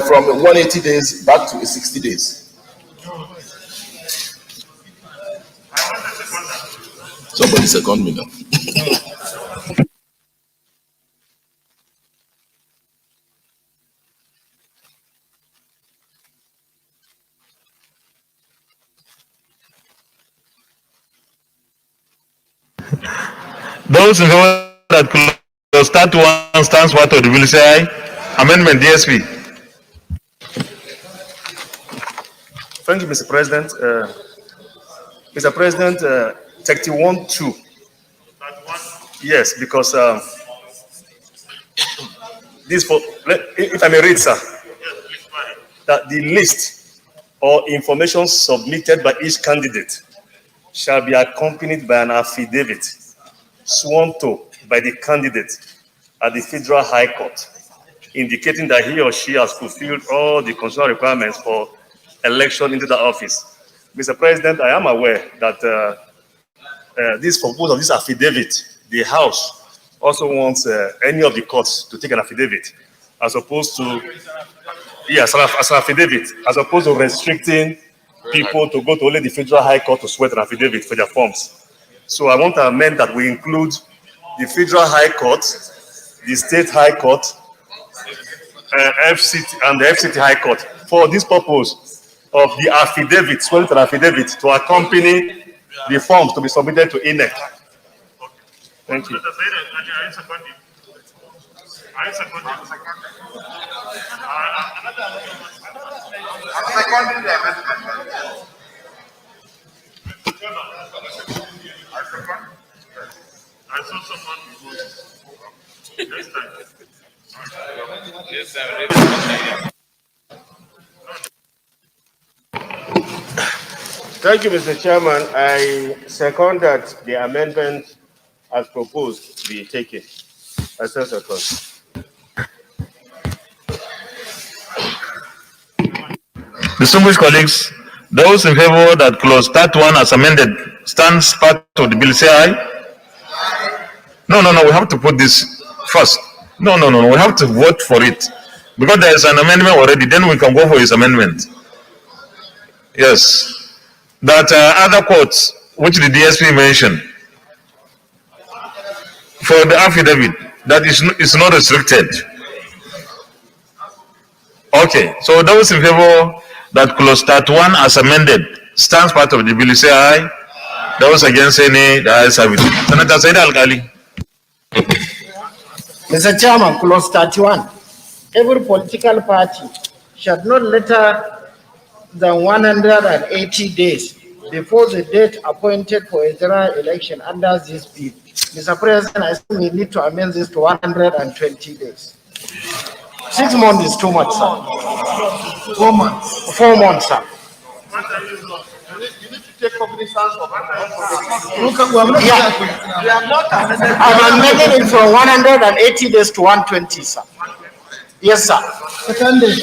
from 180 days back to 60 days. Somebody second me now. Those in favor that clause 31 stands part of the bill say aye. Amendment DSP. Thank you, Mr. President. Mr. President, 31-2. Yes, because this for, if I may read, sir, that the list or information submitted by each candidate shall be accompanied by an affidavit sworn to by the candidate at the Federal High Court, indicating that he or she has fulfilled all the constitutional requirements for election into the office. Mr. President, I am aware that this proposal, this affidavit, the House also wants any of the courts to take an affidavit, as opposed to, yes, as an affidavit, as opposed to restricting people to go to only the Federal High Court to swear an affidavit for their forms. So I want to amend that we include the Federal High Court, the State High Court, FCT, and the FCT High Court for this purpose of the affidavit, swearing an affidavit to accompany the forms to be submitted to INEC. Thank you. I saw someone next time. Thank you, Mr. Chairman. I second that the amendment as proposed be taken. I say second. Distinguished colleagues, those in favor that clause 31 as amended stands part of the bill say aye. No, we have to put this first. No, we have to vote for it. Because there is an amendment already, then we can go for his amendment. Yes. That other courts, which the DSP mentioned, for the affidavit, that is not restricted. Okay, so those in favor that clause 31 as amended stands part of the bill say aye. Those against say nay. The ayes have it. Senator Said Al-Ghali. Mr. Chairman, clause 31. Every political party shall not later than 180 days before the date appointed for a general election under this bill. Mr. President, I think we need to amend this to 120 days. 6 months is too much, sir. 4 months. 4 months, sir. You need to take cognizance of I've amended it from 180 days to 120, sir. Yes, sir. Secondly.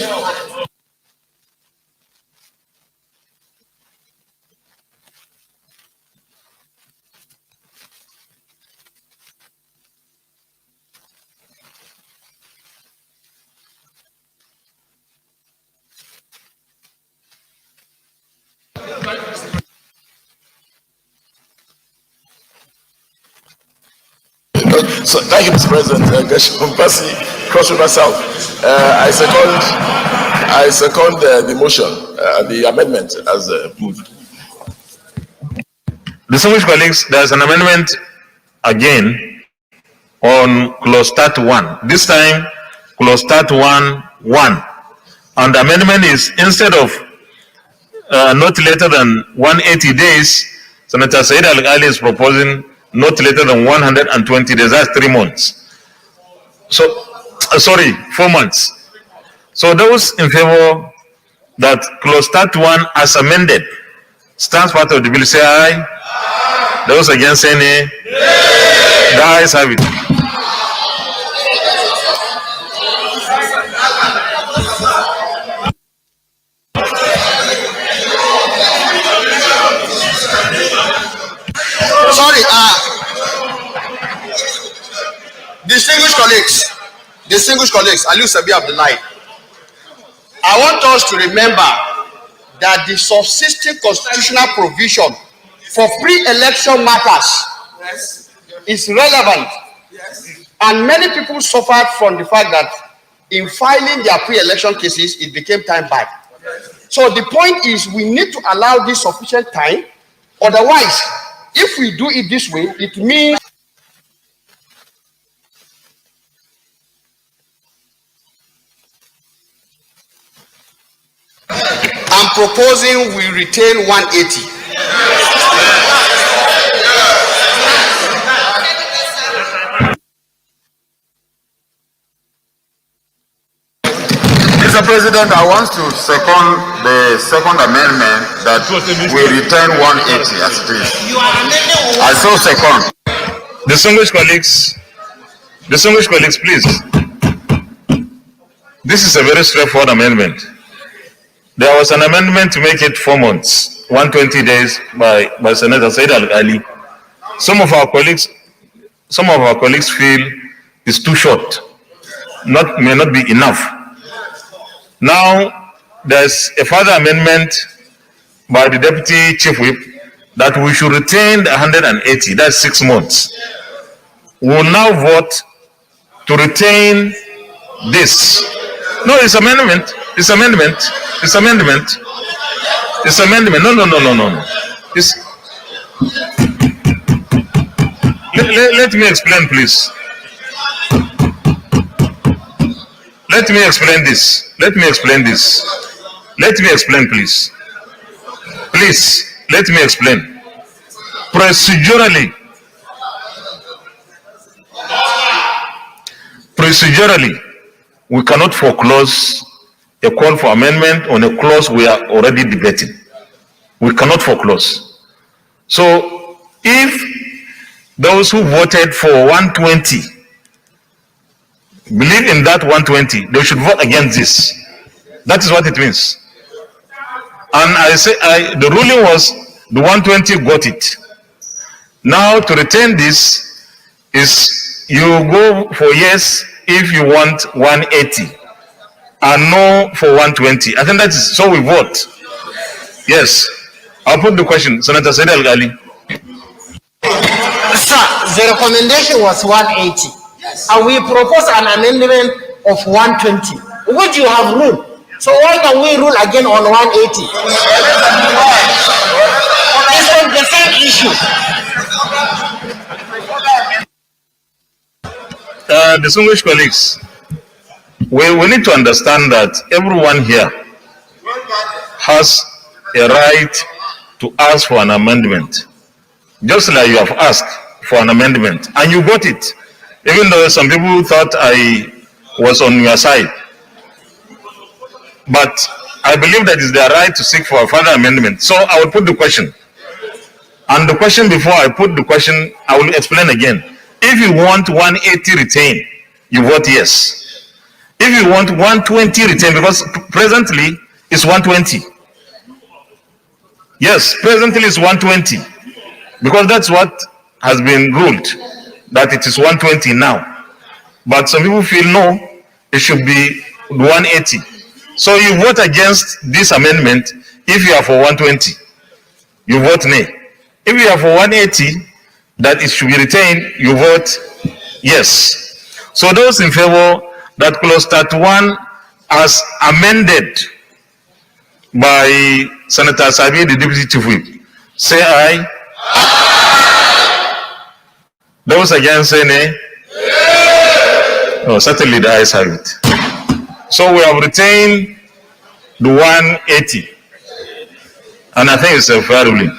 So, thank you, Mr. President. Cross River South. I second the motion, the amendment as moved. Distinguished colleagues, there's an amendment again on clause 31. This time, clause 31(1). And the amendment is instead of not later than 180 days, Senator Said Al-Ghali is proposing not later than 120 days. That's 3 months. So, 4 months. So those in favor that clause 31 as amended stands part of the bill, say aye. Those against, say nay. The ayes have it. Sorry, distinguished colleagues, Ali Sabi Abdullahi. I want us to remember that the subsisting constitutional provision for pre-election matters is relevant, and many people suffered from the fact that in filing their pre-election cases, it became time-barred. So the point is, we need to allow this sufficient time. Otherwise, if we do it this way, it means I'm proposing we retain 180. Mr. President, I want to second the second amendment that we return 180 as it is. I so second. Distinguished colleagues, please. This is a very straightforward amendment. There was an amendment to make it 4 months, 120 days by Senator Said Al-Ghali. Some of our colleagues feel it's too short, may not be enough. Now, there's a further amendment by the Deputy Chief Whip that we should retain the 180, that's 6 months. We will now vote to retain this. No, it's amendment. It's amendment. It's amendment. It's amendment. No. It's... Let me explain, please. Let me explain this. Let me explain, please. Please, let me explain. Procedurally, we cannot foreclose a call for amendment on a clause we are already debating. We cannot foreclose. So, if those who voted for 120 believe in that 120, they should vote against this. That is what it means. And I say, the ruling was the 120 got it. Now to retain this is you go for yes if you want 180 and no for 120. I think that is so we vote. Yes. I'll put the question. Senator Said Al-Ghali. Sir, the recommendation was 180. And we propose an amendment of 120, which you have ruled. So why can we rule again on 180? It's on the same issue. Distinguished colleagues, we need to understand that everyone here has a right to ask for an amendment. Just like you have asked for an amendment and you got it. Even though some people thought I was on your side. But I believe that it's their right to seek for a further amendment. So I will put the question. And the question, before I put the question, I will explain again. If you want 180 retain, you vote yes. If you want 120 retain, because presently it's 120. Yes, presently it's 120. Because that's what has been ruled, that it is 120 now. But some people feel no, it should be 180. So you vote against this amendment if you are for 120. You vote nay. If you are for 180, that it should be retained, you vote Yes. So those in favor that clause 31 as amended by Senator Sabi, the Deputy Chief Whip, say aye. Those against say nay. No, certainly the ayes have it. So we have retained the 180. And I think it's a fair ruling.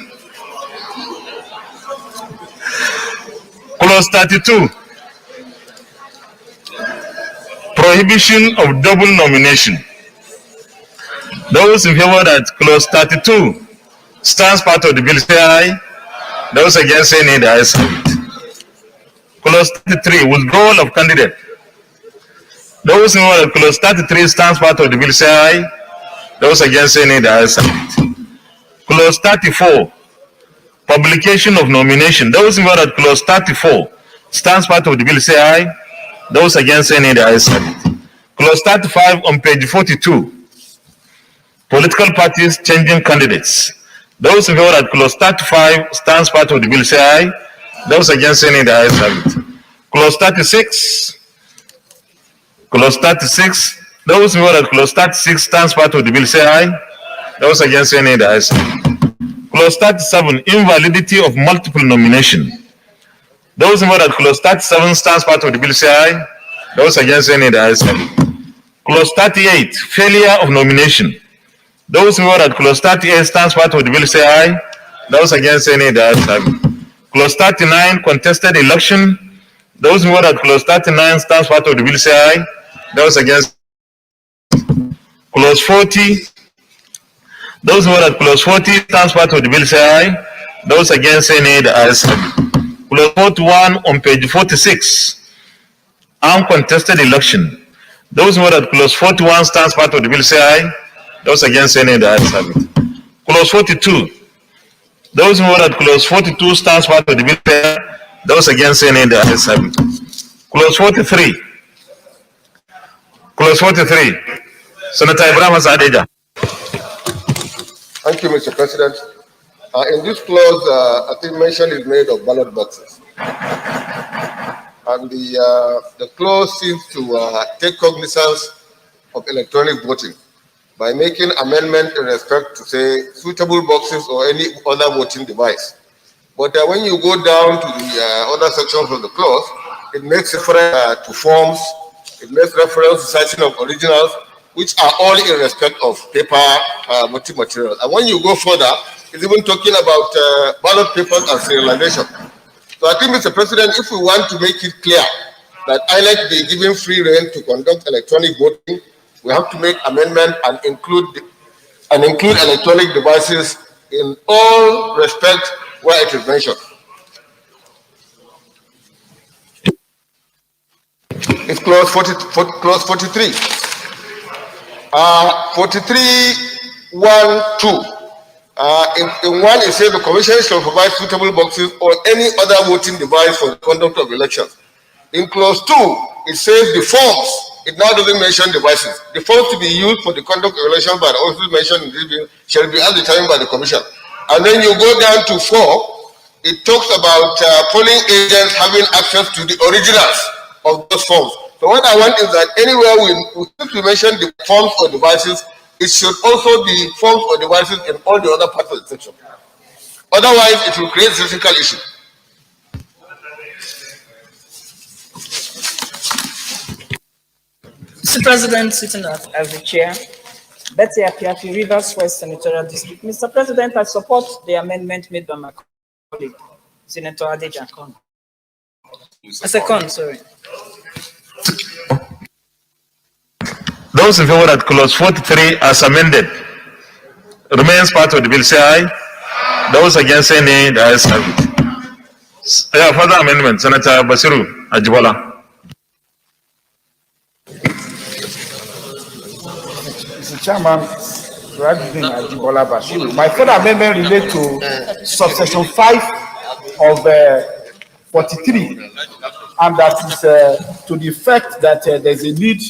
Clause 32. Prohibition of double nomination. Those in favor that clause 32 stands part of the bill say aye. Those against say nay, the ayes have it. Clause 33, withdrawal of candidate. Those in favor that clause 33 stands part of the bill say aye. Those against say nay, the ayes have it. Clause 34, publication of nomination. Those in favor that clause 34 stands part of the bill say aye. Those against say nay, the ayes have it. Clause 35 on page 42, political parties changing candidates. Those in favor that clause 35 stands part of the bill say aye. Those against say nay, the ayes have it. Clause 36. Clause 36. Those in favor that clause 36 stands part of the bill say aye. Those against say nay, the ayes have it. Clause 37. Invalidity of multiple nomination. Those in favor that clause 37 stands part of the bill say aye. Those against say nay, the ayes have it. Clause 38. Failure of nomination. Those in favor that clause 38 stands part of the bill say aye. Those against say nay, the ayes have it. Clause 39, contested election. Those in favor that clause 39 stands part of the bill say aye. Those against. Clause 40. Those in favor that clause 40 stands part of the bill say aye. Those against say nay, the ayes have it. Clause 41 on page 46. Uncontested election. Those in favor that clause 41 stands part of the bill say aye. Those against say nay, the ayes have it. Clause 42. Those in favor that clause 42 stands part of the bill say aye. Those against say nay, the ayes have it. Clause 43. Clause 43. Senator Ibrahim Adeja. Thank you, Mr. President. In this clause, I think mention is made of ballot boxes. And the clause seems to take cognizance of electronic voting by making amendment in respect to, say, suitable boxes or any other voting device. But when you go down to the other sections of the clause, it makes reference to forms, it makes reference to searching of originals, which are all in respect of paper voting material. And when you go further, it's even talking about ballot papers and serialization. So I think, Mr. President, if we want to make it clear that INEC be given free rein to conduct electronic voting, we have to make amendment and include electronic devices in all respect where it is mentioned. It's clause 43. 43.1.2. In one, it says the commission shall provide suitable boxes or any other voting device for the conduct of elections. In clause 2, it says the forms. It now doesn't mention devices. The forms to be used for the conduct of elections by the officers mentioned in this bill shall be as determined by the commission. And then you go down to 4, it talks about polling agents having access to the originals of those forms. So what I want is that anywhere we mention the forms or devices, it should also be forms or devices in all the other parts of the section. Otherwise, it will create a physical issue. Mr. President, sitting as the chair, Betty Apiafi, Rivers West Senatorial District. Mr. President, I support the amendment made by my colleague, Senator Adeja. A second, sorry. Those in favor that clause 43 as amended remains part of the bill say aye. Those against say nay, the ayes have it. Yeah, further amendment, Senator Basiru Ajibola. Mr. Chairman, Ajibola Basiru. My further amendment relates to subsection 5 of 43, and that is to the effect that there's a need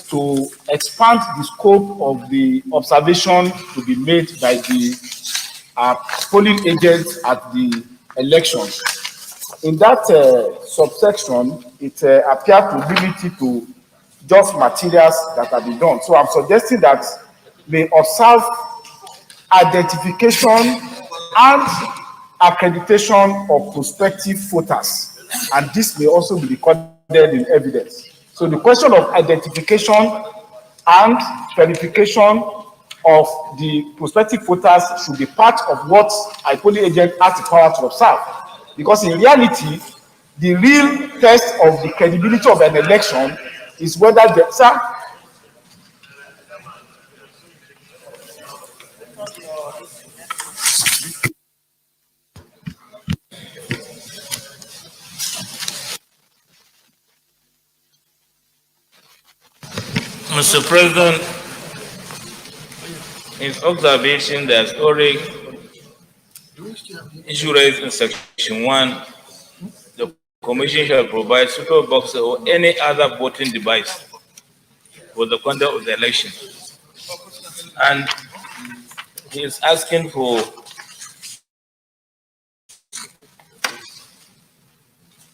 to expand the scope of the observation to be made by the polling agents at the elections. in that subsection, it appears to limit it to just materials that have been done. So I'm suggesting that they observe identification and accreditation of prospective voters, and this may also be recorded in evidence. So the question of identification and verification of the prospective voters should be part of what a polling agent has the power to observe, because in reality, the real test of the credibility of an election is whether the Mr. President, his observation that story issue raised in section 1, the commission shall provide suitable boxes or any other voting device for the conduct of the election. And he is asking for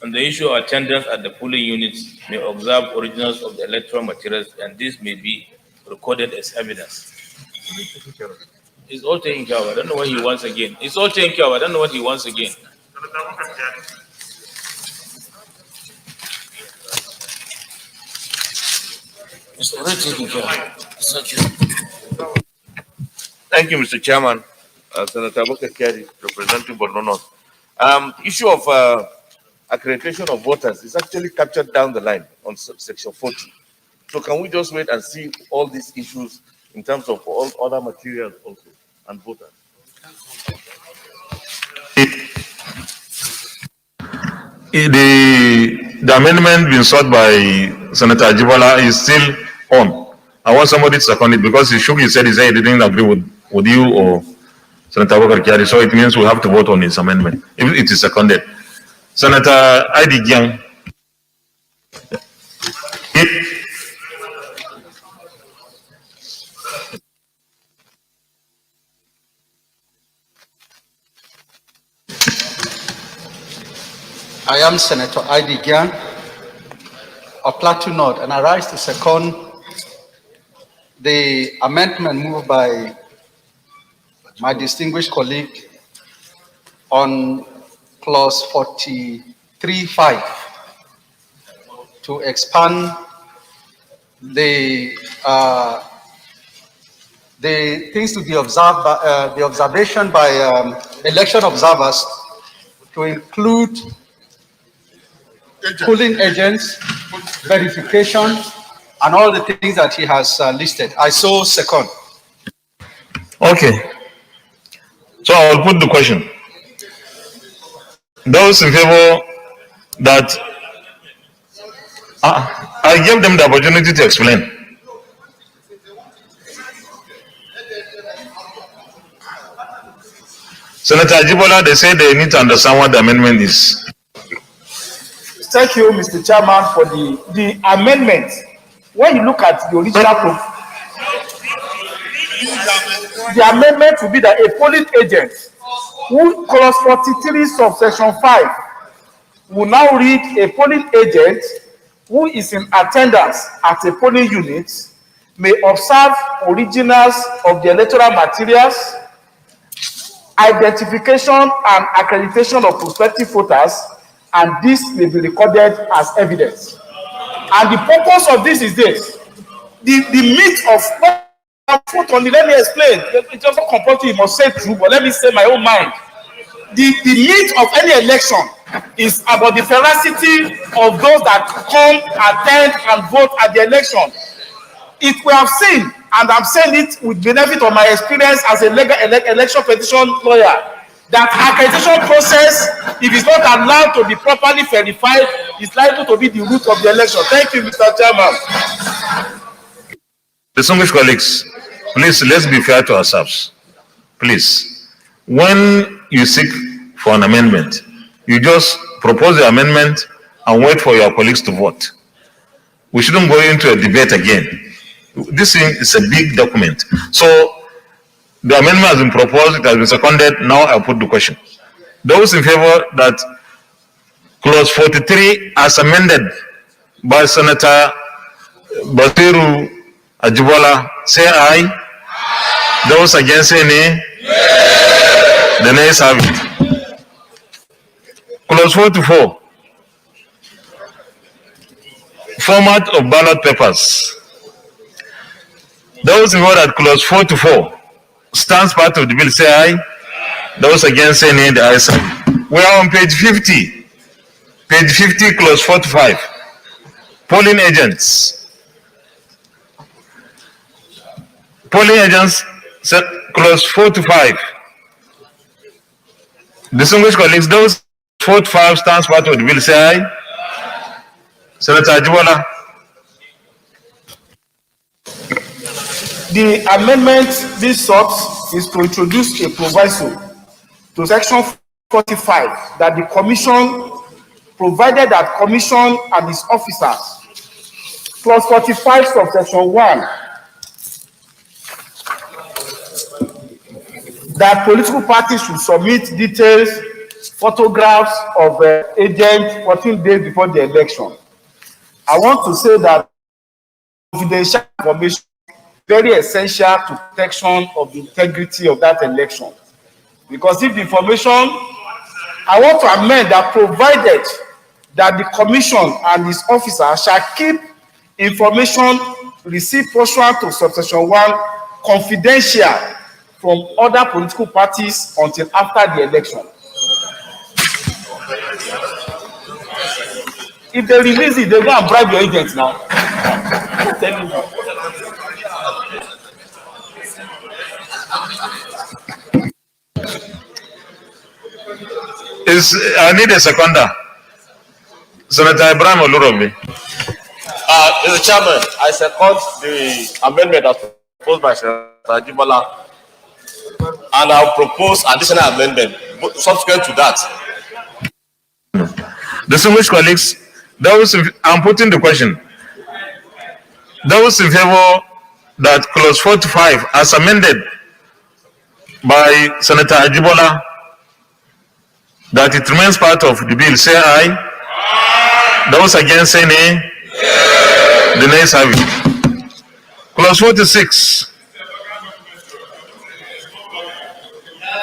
on the issue of attendance at the polling units may observe originals of the electoral materials, and this may be recorded as evidence. It's all taken care of. I don't know what he wants again. It's all taken care of. I don't know what he wants again. It's already taken care of. It's okay. Thank you, Mr. Chairman. Senator Bokekeri, representing Borno North. Issue of accreditation of voters is actually captured down the line on section 40. So can we just wait and see all these issues in terms of all other materials also and voters? The amendment being sought by Senator Ajibola is still on. I want somebody to second it because he shook his head, he said he didn't agree with you or Senator Bokekeri, so it means we have to vote on his amendment if it is seconded. Senator Adi Gyang. I am Senator Adi Gyang of Plateau North, and I rise to second the amendment moved by my distinguished colleague on clause 43.5 to expand the things to be observed by the observation by election observers to include polling agents, verification, and all the things that he has listed. I so second. Okay. So I will put the question. Those in favor that I gave them the opportunity to explain. Senator Ajibola, they say they need to understand what the amendment is. Thank you, Mr. Chairman, for the amendment. When you look at the original the amendment will be that a polling agent who clause 43 subsection 5 will now read a polling agent who is in attendance at a polling unit may observe originals of the electoral materials, identification and accreditation of prospective voters, and this may be recorded as evidence. And the purpose of this is this: the meat of let me explain. It's also compulsory, you must say true, but let me say my own mind. The meat of any election is about the veracity of those that come, attend, and vote at the election. It we have seen, and I'm saying it with benefit of my experience as a legal election petition lawyer, that accreditation process, if it's not allowed to be properly verified, is likely to be the root of the election. Thank you, Mr. Chairman. Distinguished colleagues, please, let's be fair to ourselves. Please, when you seek for an amendment, you just propose the amendment and wait for your colleagues to vote. We shouldn't go into a debate again. This thing is a big document. So the amendment has been proposed, it has been seconded. Now I put the question. Those in favor that Clause 43 as amended by Senator Basiru Ajibola, say aye. Those against say nay. The nays have it. Clause 44. Format of ballot papers. Those in order at clause 44 stands part of the bill, say aye. Those against say nay. The ayes have it. We are on page 50. Page 50, clause 45. Polling agents. Polling agents, clause 45. Distinguished colleagues, those 45 stands part of the bill, say aye. Senator Ajibola. The amendment this sought is to introduce a proviso to section 45 that the commission, provided that commission and its officers, clause 45 subsection 1, that political parties should submit details, photographs of agents 14 days before the election. I want to say that confidential information is very essential to protection of the integrity of that election. Because if the information, I want to amend that provided that the commission and its officers shall keep information received pursuant to subsection 1 confidential from other political parties until after the election. If they release it, they go and bribe your agents now. Tell me. I need a seconder. Senator Ibrahim Olurobi. Mr. Chairman, I second the amendment as proposed by Senator Ajibola, and I'll propose additional amendment subsequent to that. Distinguished colleagues, I'm putting the question. Those in favor that clause 45 as amended by Senator Ajibola, that it remains part of the bill, say aye. Those against say nay. The nays have it. Clause 46.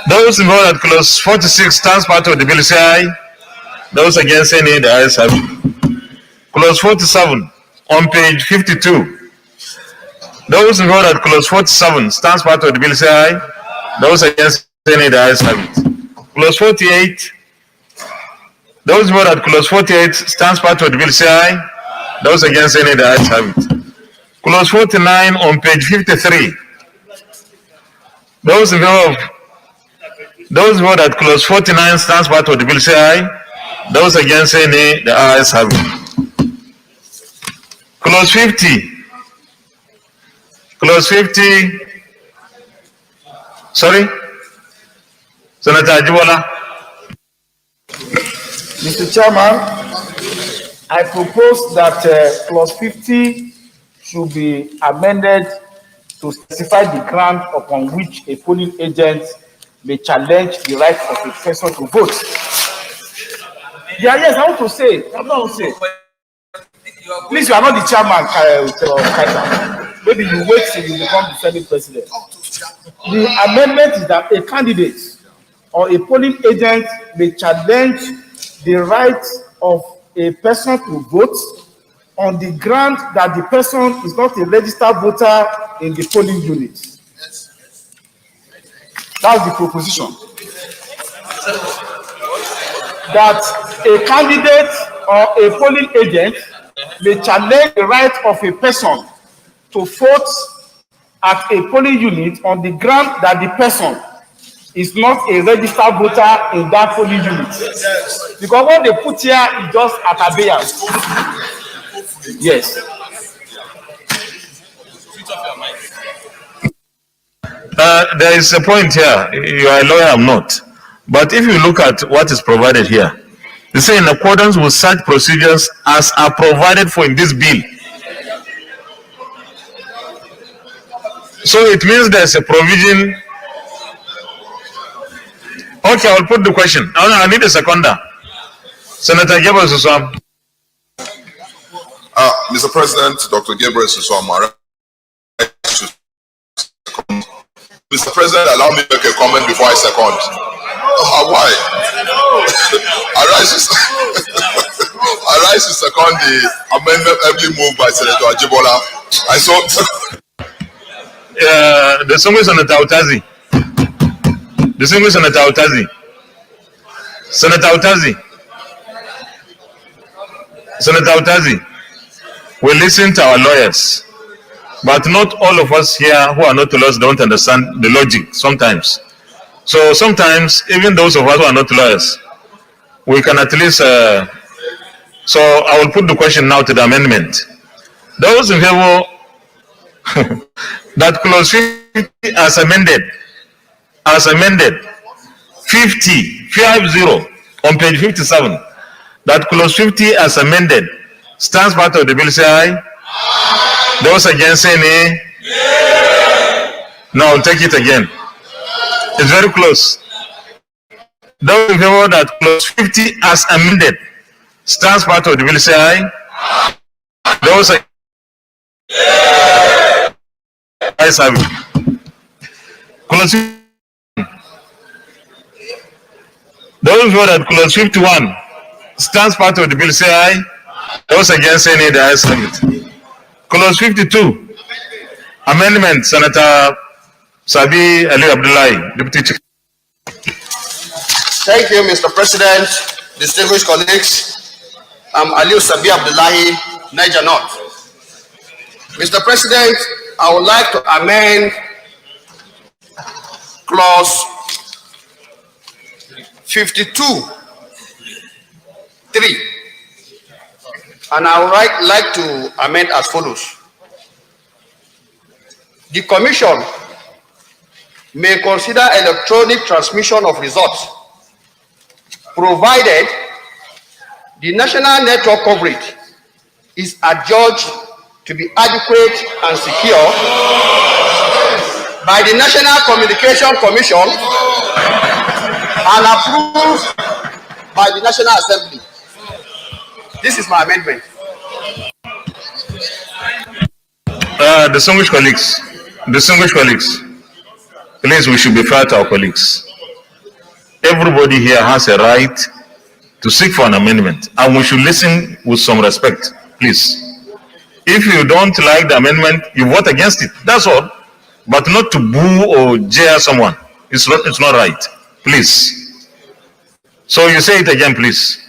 Those in favor that clause 46 stands part of the bill, say aye. Those against say nay. The ayes have it. Clause 47 on page 52. Those in favor that clause 47 stands part of the bill, say aye. Those against say nay. The ayes have it. Clause 48. Those who are at clause 48 stands part of the bill, say aye. Those against any, the ayes have it. Clause 49 on page 53. Those in favor of those who are at clause 49 stands part of the bill, say aye. Those against any, the ayes have it. Clause 50. Clause 50. Sorry? Senator Ajibola. Mr. Chairman, I propose that clause 50 should be amended to specify the ground upon which a polling agent may challenge the right of a person to vote. Yeah, yes, I want to say. I'm not going to say. Please, you are not the chairman, Kaiser. Maybe you wait till you become the Senate president. The amendment is that a candidate or a polling agent may challenge the right of a person to vote on the ground that the person is not a registered voter in the polling unit. That's the proposition. That a candidate or a polling agent may challenge the right of a person to vote at a polling unit on the ground that the person is not a registered voter in that polling unit. Because what they put here is just at Abia. Yes. There is a point here. You are a lawyer, I'm not. But if you look at what is provided here, they say in accordance with such procedures as are provided for in this bill. So it means there's a provision. Okay, I'll put the question. I need a seconder. Senator Gabriel Suswam. Mr. President, Dr. Gabriel Suswam. Mr. President, allow me to make a comment before I second. Why? I rise to second the amendment heavily moved by Senator Ajibola. I saw. The single Senator Otazi. The single Senator Otazi. Senator Otazi. Senator Otazi. We listen to our lawyers, but not all of us here who are not lawyers don't understand the logic sometimes. So sometimes, even those of us who are not lawyers, we can at least. So I will put the question now to the amendment. Those in favor that clause 50 as amended, 50 on page 57, that clause 50 as amended stands part of the bill, say aye. Those against say nay. Now take it again. It's very close. Those in favor that clause 50 as amended stands part of the bill, say aye. Those ayes have it. Clause 51. Those in favor that clause 51 stands part of the bill, say aye. Those against say nay, the ayes have it. Clause 52. Amendment, Senator Sabi Ali Abdullahi, Deputy Chief. Thank you, Mr. President, distinguished colleagues. I'm Aliu Sabi Abdullahi, Niger North. Mr. President, I would like to amend clause 52(3), and I would like to amend as follows. The Commission may consider electronic transmission of results, provided the national network coverage is adjudged to be adequate and secure by the National Communication Commission and approved by the National Assembly. This is my amendment. Distinguished colleagues, please, we should be fair to our colleagues. Everybody here has a right to seek for an amendment, and we should listen with some respect, please. If you don't like the amendment, you vote against it. That's all. But not to boo or jeer someone. It's not right. Please. So you say it again, please.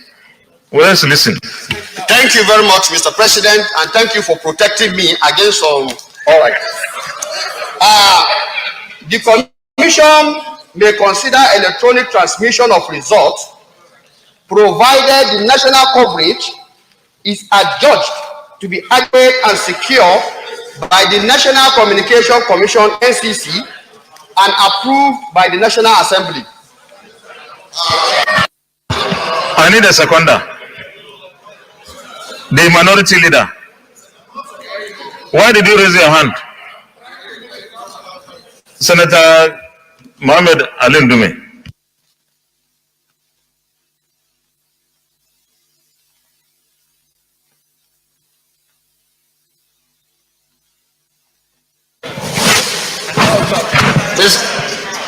Well, let's listen. Thank you very much, Mr. President, and thank you for protecting me against some. All right. The Commission may consider electronic transmission of results, provided the national coverage is adjudged to be adequate and secure by the National Communication Commission (NCC) and approved by the National Assembly. I need a seconder. The minority leader. Why did you raise your hand? Senator Mohammed Ali Ndume.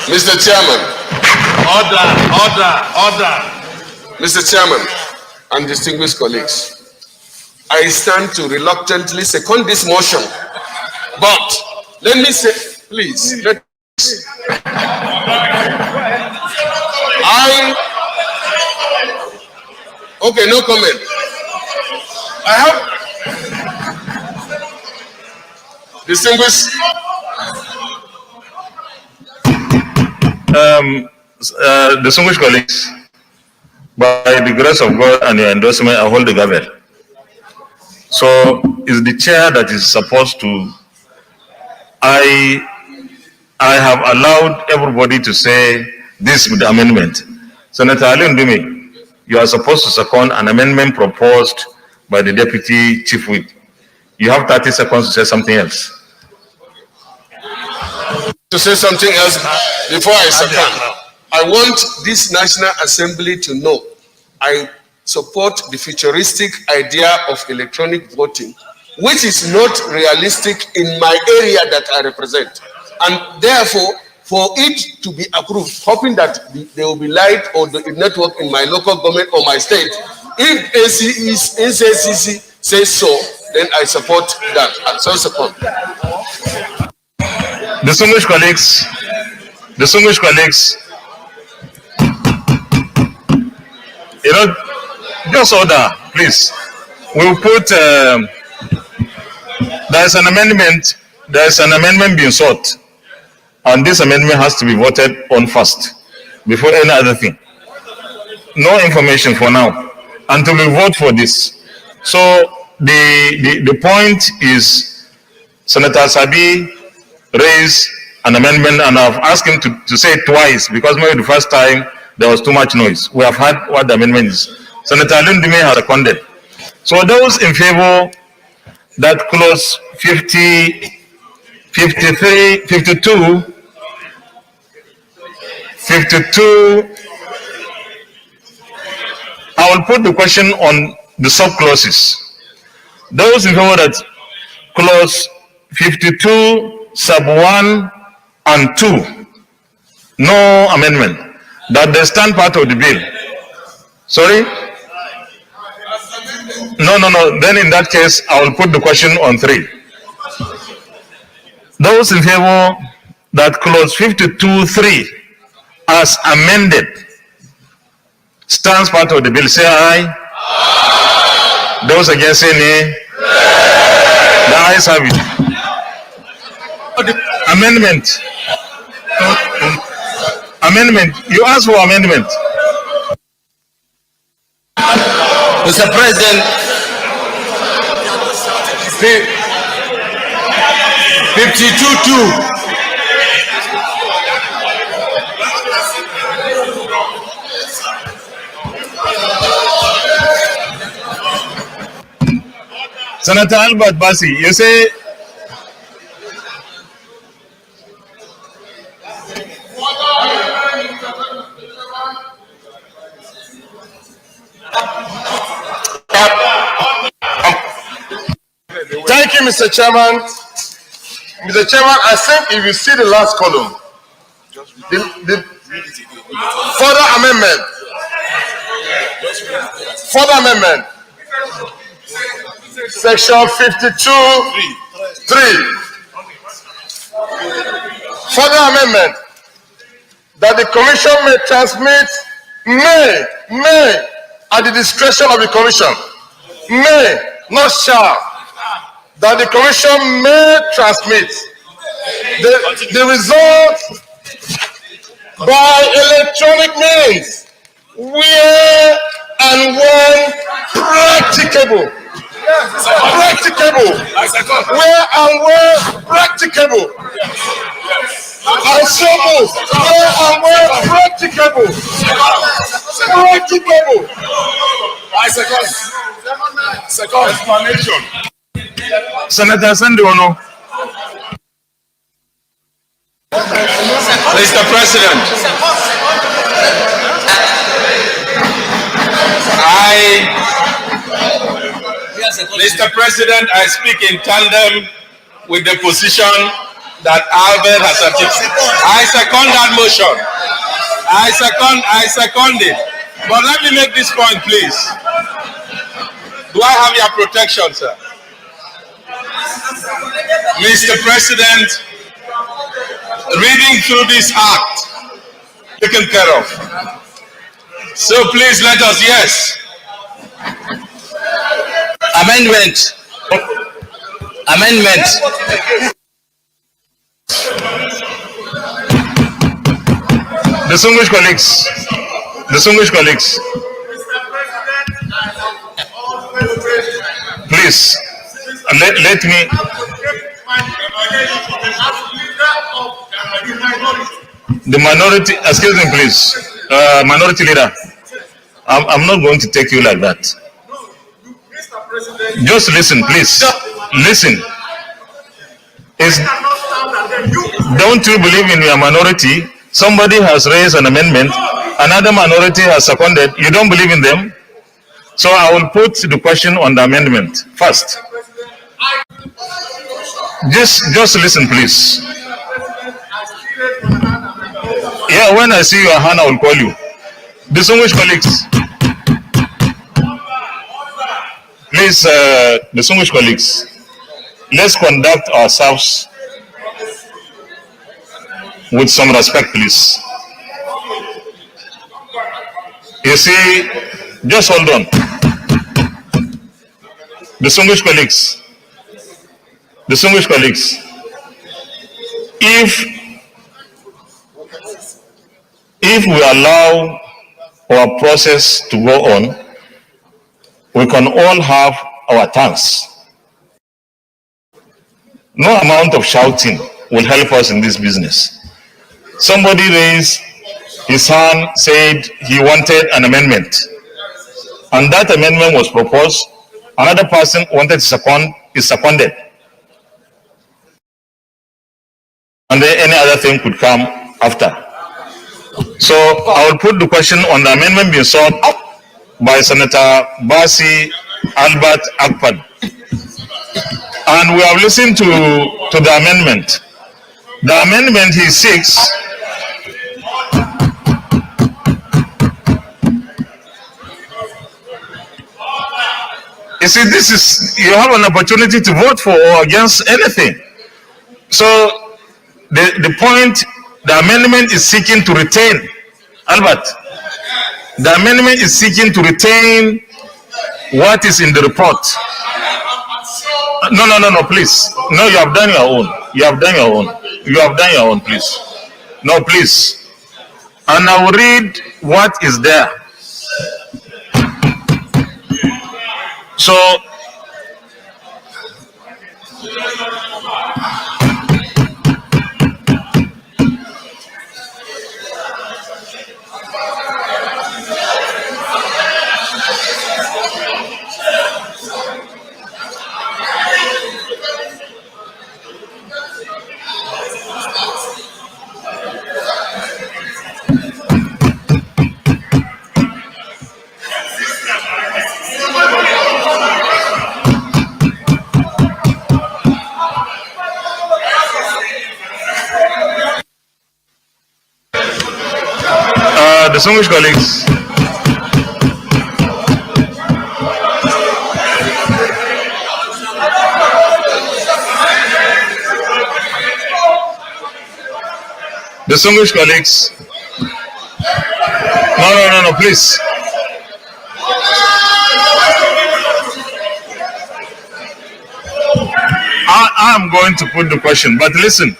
Mr. Chairman. Order. Mr. Chairman and distinguished colleagues, I stand to reluctantly second this motion, but let me say, please, okay, no comment. I have distinguished distinguished colleagues, by the grace of God and your endorsement, I hold the gavel. So it's the chair that is supposed to. I have allowed everybody to say this with the amendment. Senator Ali Ndume, you are supposed to second an amendment proposed by the Deputy Chief Whip. You have 30 seconds to say something else. To say something else before I second. I want this National Assembly to know I support the futuristic idea of electronic voting, which is not realistic in my area that I represent. And therefore, for it to be approved, hoping that there will be light or the network in my local government or my state, if NCCC says so, then I support that. I so support. Distinguished colleagues, just order, please. We'll put, there's an amendment being sought, and this amendment has to be voted on first, before any other thing. No information for now, until we vote for this. So, the point is, Senator Sabi raised an amendment, and I've asked him to say it twice, because maybe the first time there was too much noise. We have heard what the amendment is. Senator Lundime has seconded. So those in favor that clause 50, 53, 52, 52, I will put the question on the sub-clauses. Those in favor that clause 52, sub 1 and 2, no amendment, that they stand part of the bill. Sorry? No. Then in that case, I will put the question on 3. Those in favor that clause 52.3 as amended stands part of the bill, say aye. Aye. Those against say nay. The ayes have it. Amendment. Amendment. You ask for amendment. Mr. President, 52-2. Senator Albert Bassi, you say Thank you, Mr. Chairman. Mr. Chairman, I think if you see the last column, the further amendment, section 52(3), further amendment, that the commission may transmit, may, at the discretion of the commission, may, not shall, that the commission may transmit the result by electronic means where and when practicable. Where and where practicable. And so move. Where and where practicable. Second explanation. Senator Sandiono. Mr. President, I speak in tandem with the position that Albert has articulated. I second that motion. I second it. But let me make this point, please. Do I have your protection, sir? Mr. President, reading through this act, taken care of. So please let us, yes. Amendment. Distinguished colleagues, please, let me. The minority, excuse me, please. Minority leader, I'm not going to take you like that. Just listen, please. Listen. Don't you believe in your minority? Somebody has raised an amendment, another minority has seconded. You don't believe in them? So I will put the question on the amendment first. Just listen, please. Yeah, when I see your hand, I will call you. Distinguished colleagues, please, distinguished colleagues, let's conduct ourselves with some respect, please. You see, just hold on. Distinguished colleagues, if we allow our process to go on, we can all have our tongues. No amount of shouting will help us in this business. Somebody raised his hand, said he wanted an amendment, and that amendment was proposed. Another person wanted is seconded, and then any other thing could come after. So I will put the question on the amendment being sought by Senator Basi Albert Akpan. And we have listened to the amendment. The amendment he seeks you see, you have an opportunity to vote for or against anything. So the point, the amendment is seeking to retain, Albert, the amendment is seeking to retain what is in the report. No, please. No, you have done your own. You have done your own, please. No, please. And I will read what is there. So, distinguished colleagues, no, please. I am going to put the question, but listen.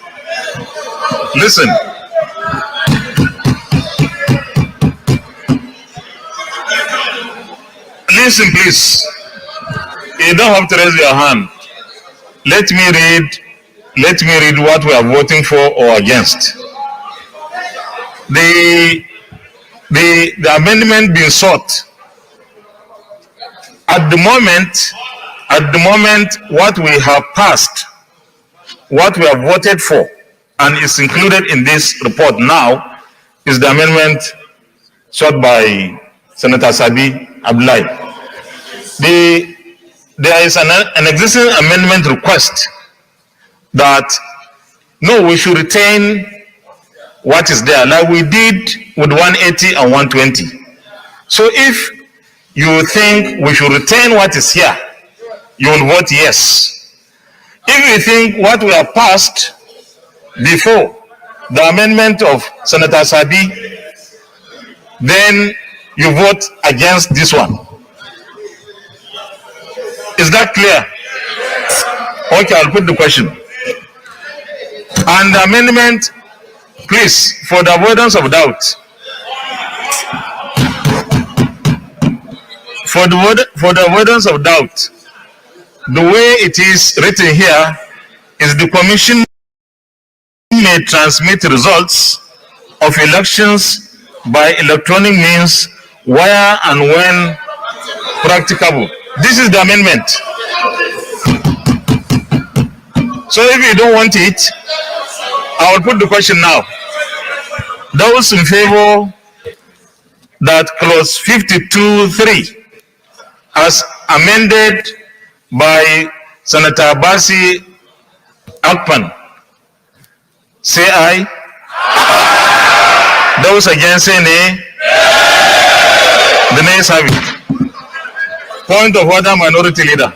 Listen, please. You don't have to raise your hand. Let me read what we are voting for or against. The amendment being sought. At the moment, what we have passed, what we have voted for, and is included in this report now, is the amendment sought by Senator Sabi Abdullahi. There is an existing amendment request that no, we should retain what is there, like we did with 180 and 120. So if you think we should retain what is here, you will vote yes. If you think what we have passed before the amendment of Senator Sabi, then you vote against this one. Is that clear? Okay, I'll put the question. And the amendment, please, for the avoidance of doubt, the way it is written here is the commission may transmit results of elections by electronic means where and when practicable. This is the amendment. So if you don't want it, I will put the question now. Those in favor that clause 52(3) as amended by Senator Basi Akpan, say aye. Those against say nay. The nays have it. Point of order, Minority Leader.